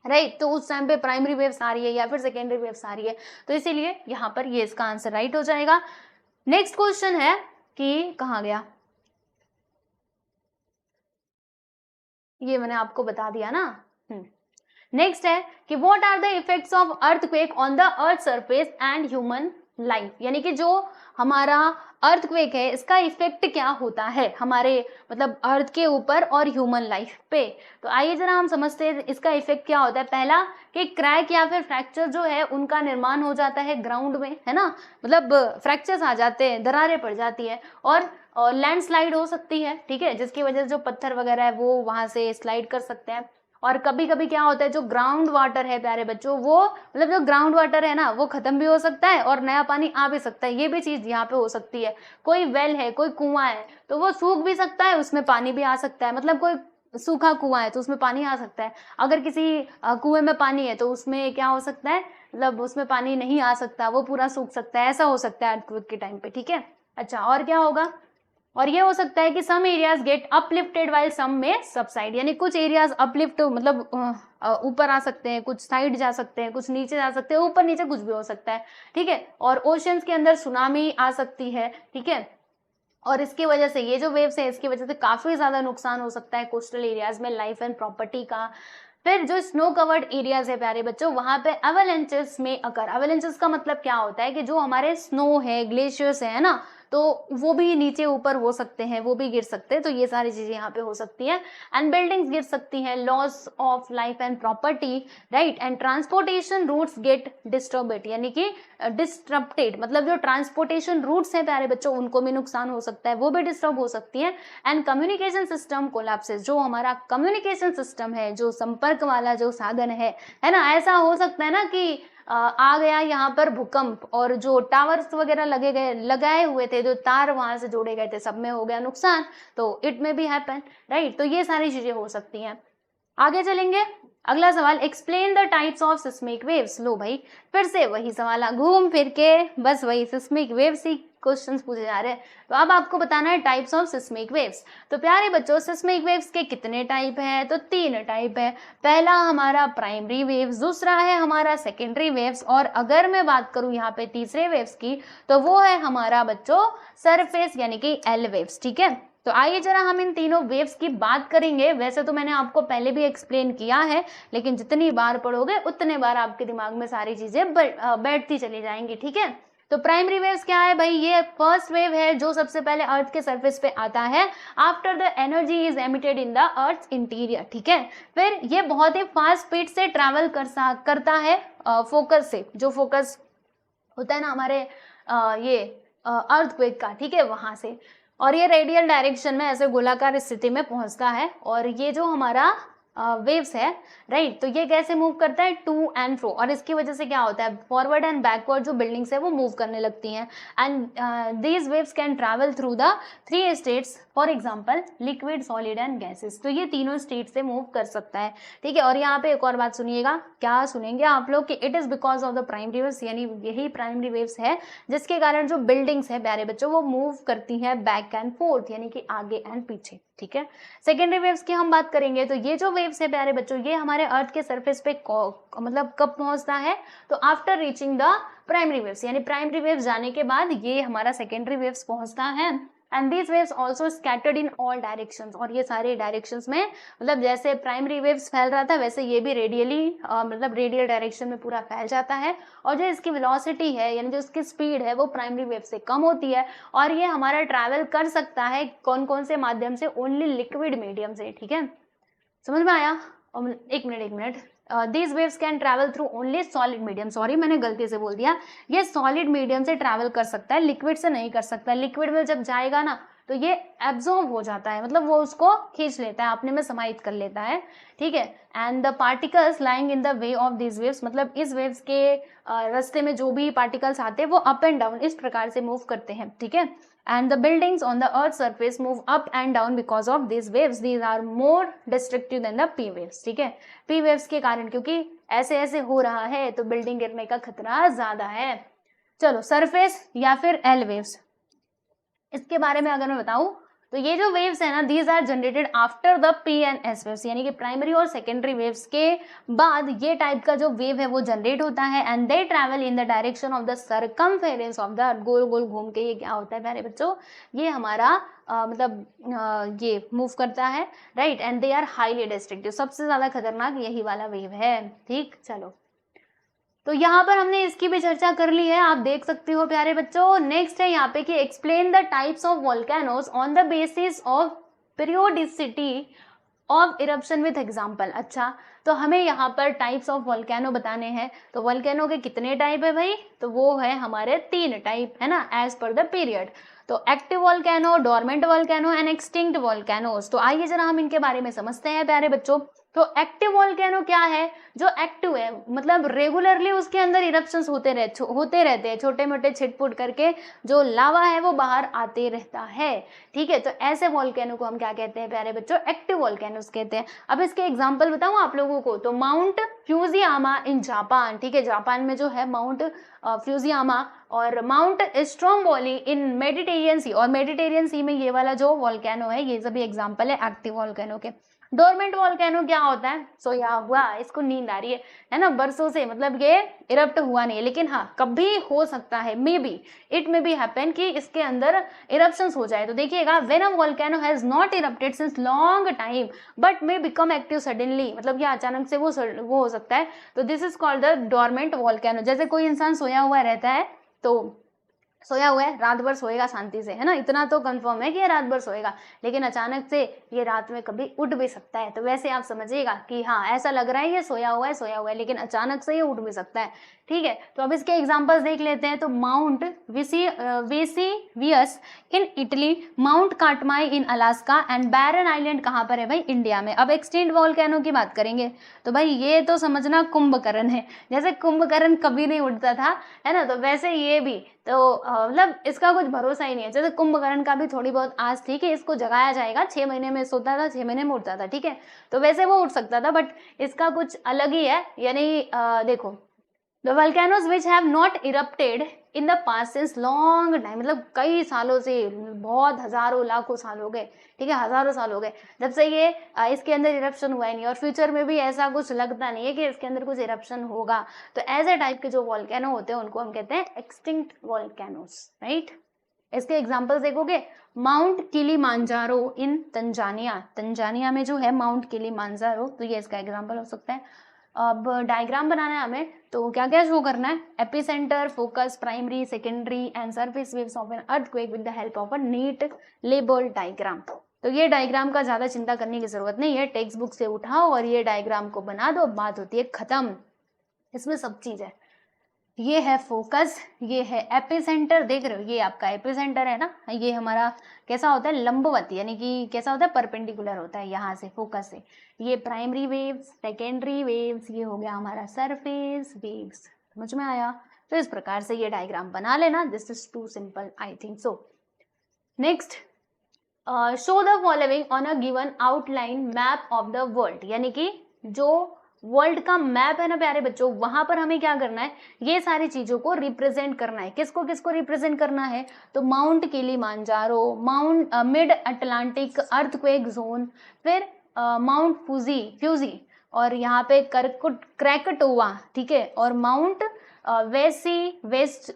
राइट, तो उस टाइम पे प्राइमरी वेव्स आ रही है या फिर सेकेंडरी वेव्स आ रही है, तो इसीलिए यहाँ पर ये इसका आंसर राइट हो जाएगा। नेक्स्ट क्वेश्चन है कि कहाँ गया, ये मैंने आपको बता दिया ना। नेक्स्ट है कि what are the effects of earthquake on the earth surface and human life, यानी कि जो हमारा अर्थक्वेक है इसका इफेक्ट क्या होता है हमारे मतलब अर्थ के ऊपर और ह्यूमन लाइफ पे। तो आइए जरा हम समझते हैं इसका इफेक्ट क्या होता है। पहला कि क्रैक या फिर फ्रैक्चर जो है उनका निर्माण हो जाता है ग्राउंड में, है ना, मतलब फ्रैक्चर्स आ जाते हैं, दरारें पड़ जाती है, और लैंडस्लाइड हो सकती है, ठीक है, जिसकी वजह से जो पत्थर वगैरह है वो वहां से स्लाइड कर सकते हैं। और कभी कभी क्या होता है, जो ग्राउंड वाटर है प्यारे बच्चों, वो मतलब जो ग्राउंड वाटर है ना वो खत्म भी हो सकता है और नया पानी आ भी सकता है, ये भी चीज यहाँ पे हो सकती है। कोई वेल है, कोई कुआं है तो वो सूख भी सकता है, उसमें पानी भी आ सकता है, मतलब कोई सूखा कुआं है तो उसमें पानी आ सकता है। अगर किसी कुएं में पानी है तो उसमें क्या हो सकता है, मतलब उसमें पानी नहीं आ सकता, वो पूरा सूख सकता है, ऐसा हो सकता है अर्थक्वेक के टाइम पे, ठीक है। अच्छा, और क्या होगा, और ये हो सकता है कि some areas get uplifted while some में सबसाइड, यानी कुछ एरियाज अपलिफ्ट मतलब ऊपर आ सकते हैं, कुछ साइड जा सकते हैं, कुछ नीचे जा सकते हैं, ऊपर नीचे कुछ भी हो सकता है, ठीक है। और ओशंस के अंदर सुनामी आ सकती है, ठीक है, और इसकी वजह से ये जो वेव्स है इसकी वजह से काफी ज्यादा नुकसान हो सकता है कोस्टल एरियाज में लाइफ एंड प्रॉपर्टी का। फिर जो स्नो कवर्ड एरियाज है प्यारे बच्चों, वहां पे एवलांचेस में अकर, एवलांचेस का मतलब क्या होता है कि जो हमारे स्नो है, ग्लेशियर्स है ना, तो वो भी नीचे ऊपर हो सकते हैं, वो भी गिर सकते हैं, तो ये सारी चीजें यहाँ पे हो सकती हैं। एंड बिल्डिंग्स गिर सकती हैं, loss of life and property, right, and transportation routes get disturbed, यानी कि डिस्टर्बटेड, मतलब जो ट्रांसपोर्टेशन रूट्स हैं प्यारे बच्चों उनको भी नुकसान हो सकता है, वो भी डिस्टर्ब हो सकती है। एंड कम्युनिकेशन सिस्टम कोलैप्सेस, जो हमारा कम्युनिकेशन सिस्टम है, जो संपर्क वाला जो साधन है ना, ऐसा हो सकता है ना कि आ गया यहाँ पर भूकंप और जो टावर्स वगैरह लगाए हुए थे, जो तार वहां से जोड़े गए थे, सब में हो गया नुकसान, तो इट में भी हैपन, राइट। तो ये सारी चीजें हो सकती हैं। आगे चलेंगे, अगला सवाल, explain the types of seismic waves. लो भाई, फिर से वही सवाल, घूम फिर के बस वही सिस्मिक वेव्स ही क्वेश्चंस पूछे जा रहे हैं। तो अब आपको बताना है टाइप्स ऑफ सिस्मिक वेव्स। तो प्यारे बच्चों, सिस्मिक वेव्स के कितने टाइप है, तो 3 टाइप है। पहला हमारा प्राइमरी वेव्स, दूसरा है हमारा सेकेंडरी वेव्स, और अगर मैं बात करूं यहाँ पे तीसरे वेव्स की, तो वो है हमारा बच्चों सरफेस यानी कि एल वेव्स, ठीक है। तो आइए जरा हम इन तीनों वेव्स की बात करेंगे। वैसे तो मैंने आपको पहले भी एक्सप्लेन किया है, लेकिन जितनी बार पढ़ोगे उतने बार आपके दिमाग में सारी चीजें बैठती चली जाएंगी, ठीक है। तो प्राइमरी वेव्स क्या है भाई, ये फर्स्ट वेव है जो सबसे पहले अर्थ के सरफेस पे आता है after the energy is emitted in the earth interior, ठीक है। फिर ये बहुत ही फास्ट स्पीड से ट्रैवल करता है फोकस से, जो फोकस होता है ना हमारे ये अर्थक्वेक का, ठीक है, वहां से, और ये रेडियल डायरेक्शन में ऐसे गोलाकार स्थिति में पहुंचता है। और ये जो हमारा वेव्स है, राइट, तो ये कैसे मूव करता है, टू एंड फ्रो, और इसकी वजह से क्या होता है, फॉरवर्ड एंड बैकवर्ड जो बिल्डिंग्स है वो मूव करने लगती हैं। And these waves can travel through the 3 states, for example liquid, solid and gases, तो ये तीनों स्टेट से मूव कर सकता है, ठीक है। और यहाँ पे एक और बात सुनिएगा, क्या सुनेंगे आप लोग, कि it is because of the primary waves, यानी यही प्राइमरी वेव्स है जिसके कारण जो बिल्डिंग्स है प्यारे बच्चों वो मूव करती हैं बैक एंड फोर्थ, यानी कि आगे एंड पीछे, ठीक है। सेकेंडरी वेव्स की हम बात करेंगे तो ये जो वेव्स है प्यारे बच्चों, ये हमारे अर्थ के सरफेस पे मतलब कब पहुंचता है, तो after reaching the primary waves, यानी प्राइमरी वेव्स जाने के बाद ये हमारा सेकेंडरी वेव्स पहुंचता है। And these waves also scattered in all directions, और ये सारे डायरेक्शंस में, मतलब जैसे प्राइमरी वेव्स फैल रहा था वैसे ये भी रेडियली मतलब रेडियल डायरेक्शन में पूरा फैल जाता है। और जो इसकी वेलोसिटी है यानी जो इसकी स्पीड है वो प्राइमरी वेव से कम होती है, और ये हमारा ट्रैवल कर सकता है कौन कौन से माध्यम से, ओनली लिक्विड मीडियम से, ठीक है, समझ में आया। एक minute, these waves can travel through only solid medium, sorry मैंने गलती से बोल दिया, ये सॉलिड मीडियम से ट्रैवल कर सकता है, लिक्विड से नहीं कर सकता। लिक्विड में जब जाएगा ना तो ये एब्जॉर्ब हो जाता है, मतलब वो उसको खींच लेता है, अपने में समाहित कर लेता है, ठीक है। And the particles lying in the way of this waves, मतलब इस वेव्स के रास्ते में जो भी पार्टिकल्स आते हैं वो अप एंड डाउन इस प्रकार से मूव करते हैं, ठीक है। And the buildings on the earth surface move up and down because of these waves. These are more destructive than the P waves. ठीक है, P waves के कारण, क्योंकि ऐसे ऐसे हो रहा है तो बिल्डिंग गिरने का खतरा ज्यादा है। चलो सरफेस या फिर एल वेव्स, इसके बारे में अगर मैं बताऊं तो ये जो वेव्स है ना, these are generated after the P and S waves, यानी कि प्राइमरी और सेकेंडरी वेव्स के बाद ये टाइप का जो वेव है वो जनरेट होता है। And they travel in the direction of the circumference of the earth, गोल गोल घूम के ये क्या होता है प्यारे बच्चों, ये हमारा ये मूव करता है, right. And they are highly destructive, सबसे ज्यादा खतरनाक यही वाला वेव है, ठीक। चलो तो यहाँ पर हमने इसकी भी चर्चा कर ली है, आप देख सकते हो प्यारे बच्चों। नेक्स्ट है यहाँ पे कि explain the types of volcanoes on the basis of periodicity of eruption with example. अच्छा, तो हमें यहाँ पर टाइप्स ऑफ वोल्केनो बताने हैं, तो वोल्केनो के कितने टाइप है भाई, तो वो है हमारे 3 टाइप, है ना, एज पर द पीरियड। तो active volcano, dormant volcano and extinct volcanoes. तो आइए जरा हम इनके बारे में समझते हैं प्यारे बच्चों। तो एक्टिव वोल्केनो क्या है, जो एक्टिव है मतलब रेगुलरली उसके अंदर इरप्शंस होते रहते हैं, छोटे मोटे छिटपुट करके जो लावा है वो बाहर आते रहता है, ठीक है। तो ऐसे वोल्केनो को हम क्या कहते हैं प्यारे बच्चों, एक्टिव वोल्केनोस कहते हैं। अब इसके एग्जांपल बताऊं आप लोगों को, तो माउंट फ्यूजियामा इन जापान, ठीक है, जापान में जो है माउंट फ्यूजियामा, और माउंट स्ट्रोम्बोली इन मेडिटेरियन सी, और मेडिटेरियन सी में ये वाला जो वोल्केनो है, ये सभी एग्जांपल है एक्टिव वोल्केनो के। डोरमेंट वोल्केनो क्या होता है, सोया हुआ, इसको नींद आ रही है ना, बरसों से मतलब ये इरप्ट हुआ नहीं है, लेकिन हाँ कभी हो सकता है, may be it may be happen कि इसके अंदर इरप्शंस हो जाए। तो देखिएगा, when a volcano has not erupted since long time but may become active suddenly, मतलब ये अचानक से वो हो सकता है, तो this is called the dormant volcano. जैसे कोई इंसान सोया हुआ रहता है, तो सोया हुआ है, रात भर सोएगा शांति से, है ना, इतना तो कंफर्म है कि ये रात भर सोएगा, लेकिन अचानक से ये रात में कभी उठ भी सकता है। तो वैसे आप समझिएगा कि हाँ ऐसा लग रहा है ये सोया हुआ है, लेकिन अचानक से ये उठ भी सकता है, ठीक है। तो अब इसके एग्जांपल्स देख लेते हैं। तो Mount Vesuvius in Italy, Mount Katmai in Alaska and Barren Island कहाँ पर है भाई, इंडिया में। अब एक्सटिंक्ट वोल्केनो की बात करेंगे तो भाई ये तो समझना कुंभकर्ण है, जैसे कुंभकर्ण कभी नहीं उठता था, है ना, तो वैसे ये भी, तो मतलब इसका कुछ भरोसा ही नहीं है। जैसे कुंभकर्ण का भी थोड़ी बहुत आस थी कि इसको जगाया जाएगा, 6 महीने में सोता था, 6 महीने में उठता था, ठीक है, तो वैसे वो उठ सकता था, बट इसका कुछ अलग ही है। यानी देखो, the volcanoes which have not erupted in the past since long time, मतलब कई सालों से, बहुत हजारों लाखों साल हो गए, ठीक है, हजारों साल हो गए जब से ये इसके अंदर इरप्शन हुआ ही नहीं, और फ्यूचर में भी ऐसा कुछ लगता नहीं है कि इसके अंदर कुछ इरप्शन होगा। तो ऐसे टाइप के जो वोल्केनो होते हैं उनको हम कहते हैं एक्सटिंक्ट वोल्केनोस, राइट। इसके एग्जांपल्स देखोगे, माउंट किलिमांजारो इन तंजानिया में जो है माउंट किलिमांजारो, तो ये इसका एग्जांपल हो सकता है। अब डायग्राम बनाना है हमें, तो क्या क्या शो करना है, epicentre, focus, primary, secondary and surface waves of an earthquake with the help of a neat labelled diagram. तो ये डायग्राम का ज्यादा चिंता करने की जरूरत नहीं है, टेक्स्ट बुक से उठाओ और ये डायग्राम को बना दो, बात होती है खत्म। इसमें सब चीज है, ये है फोकस, ये है एपिसेंटर, देख रहे हो ये आपका एपिसेंटर है ना, ये हमारा कैसा होता है, लंबवत, यानी कि कैसा होता है, परपेंडिकुलर होता है यहाँ से, फोकस से। ये प्राइमरी वेव्स, सेकेंडरी वेव्स, ये हो गया हमारा सरफेस वेव्स, समझ में आया। तो इस प्रकार से ये डायग्राम बना लेना, this is too simple, I think so. Next, show the following on a given outline map of the world, यानी कि जो वर्ल्ड का मैप है ना प्यारे बच्चों, वहां पर हमें क्या करना है, ये सारी चीजों को रिप्रेजेंट करना है। किसको किसको रिप्रेजेंट करना है, तो Mount Kilimanjaro, Mount Mid Atlantic earthquake zone, फिर माउंट फूजी फ्यूजी, और यहाँ पे क्रैकटोवा, ठीक है, और माउंट वेसीवियस,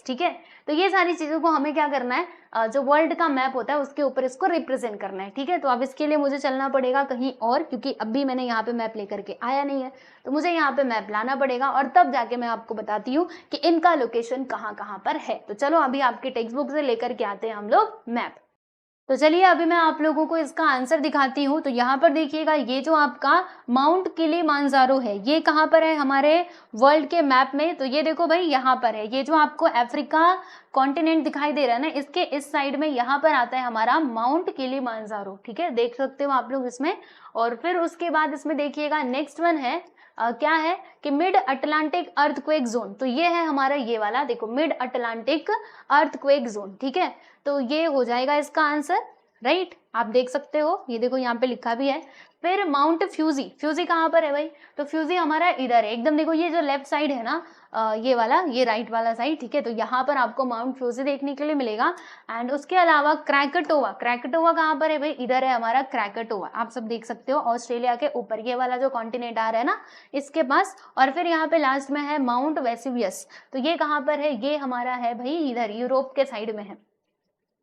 ठीक है। तो ये सारी चीजों को हमें क्या करना है, जो वर्ल्ड का मैप होता है उसके ऊपर इसको रिप्रेजेंट करना है, ठीक है। तो अब इसके लिए मुझे चलना पड़ेगा कहीं और, क्योंकि अभी मैंने यहाँ पे मैप लेकर के आया नहीं है, तो मुझे यहाँ पे मैप लाना पड़ेगा और तब जाके मैं आपको बताती हूँ कि इनका लोकेशन कहाँ कहाँ पर है। तो चलो अभी आपकी टेक्स्ट बुक से लेकर के आते हैं हम लोग मैप। तो चलिए अभी मैं आप लोगों को इसका आंसर दिखाती हूँ। तो यहाँ पर देखिएगा, ये जो आपका माउंट किलिमांजारो है, ये कहाँ पर है हमारे वर्ल्ड के मैप में, तो ये देखो भाई यहाँ पर है। ये जो आपको अफ्रीका कॉन्टिनेंट दिखाई दे रहा है ना, इसके इस साइड में यहाँ पर आता है हमारा माउंट किलिमांजारो, ठीक है, देख सकते हो आप लोग इसमें। और फिर उसके बाद इसमें देखिएगा नेक्स्ट वन है क्या है कि मिड अटलांटिक अर्थक्वेक जोन। तो ये है हमारा ये वाला, देखो मिड अटलांटिक अर्थक्वेक जोन, ठीक है। तो ये हो जाएगा इसका आंसर, राइट। आप देख सकते हो, ये देखो यहाँ पे लिखा भी है। फिर माउंट फ्यूजी, फ्यूजी कहाँ पर है भाई, तो फ्यूजी हमारा इधर है एकदम, देखो ये जो लेफ्ट साइड है ना, ये वाला, ये राइट वाला साइड, ठीक है। तो यहाँ पर आपको माउंट फ्यूजी देखने के लिए मिलेगा। एंड उसके अलावा क्रैकटोवा, क्रैकटोवा कहाँ पर है भाई, इधर है हमारा क्रैकटोवा, आप सब देख सकते हो, ऑस्ट्रेलिया के ऊपर ये वाला जो कॉन्टिनेंट आ रहा है ना, इसके पास। और फिर यहाँ पे लास्ट में है माउंट वेसिवियस, तो ये कहाँ पर है, ये हमारा है भाई इधर यूरोप के साइड में है,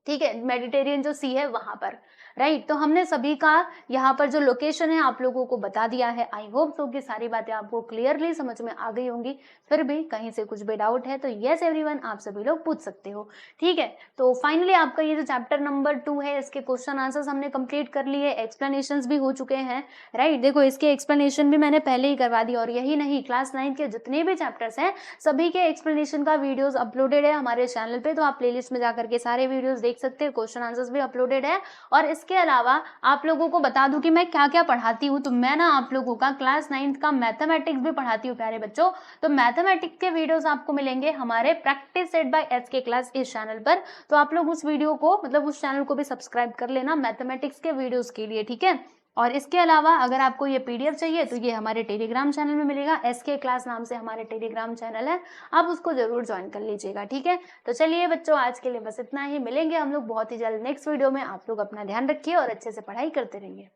ठीक है, मेडिटेरियन जो सी है वहां पर, राइट। तो हमने सभी का यहाँ पर जो लोकेशन है आप लोगों को बता दिया है। आई होप सो कि सारी बातें आपको क्लियरली समझ में आ गई होंगी। फिर भी कहीं से कुछ भी डाउट है तो यस एवरीवन, आप सभी लोग पूछ सकते हो, ठीक है। तो फाइनली आपका ये जो चैप्टर नंबर 2 है, इसके क्वेश्चन आंसर्स हमने कंप्लीट कर लिए, एक्सप्लेनेशंस भी हो चुके हैं, राइट। देखो इसके एक्सप्लेनेशन भी मैंने पहले ही करवा दी, और यही नहीं, क्लास 9 के जितने भी चैप्टर्स हैं सभी के एक्सप्लेनेशन का वीडियोस अपलोडेड है हमारे चैनल पे, तो आप प्लेलिस्ट में जाकर के सारे वीडियोस देख सकते हैं, क्वेश्चन आंसर्स भी अपलोडेड है। और इसके अलावा आप लोगों को बता दूं कि मैं क्या क्या पढ़ाती हूँ, तो मैं ना आप लोगों का क्लास 9th का मैथमेटिक्स भी पढ़ाती हूँ प्यारे बच्चों। तो मैथमेटिक्स के वीडियोस आपको मिलेंगे हमारे practice set by SK class इस चैनल पर, तो आप लोग उस वीडियो को, मतलब उस चैनल को भी सब्सक्राइब कर लेना मैथमेटिक्स के वीडियोस के लिए, ठीक है। और इसके अलावा अगर आपको ये पीडीएफ चाहिए तो ये हमारे टेलीग्राम चैनल में मिलेगा, एसके क्लास नाम से हमारे टेलीग्राम चैनल है, आप उसको जरूर ज्वाइन कर लीजिएगा, ठीक है। तो चलिए बच्चों, आज के लिए बस इतना ही, मिलेंगे हम लोग बहुत ही जल्द नेक्स्ट वीडियो में। आप लोग अपना ध्यान रखिए और अच्छे से पढ़ाई करते रहिए।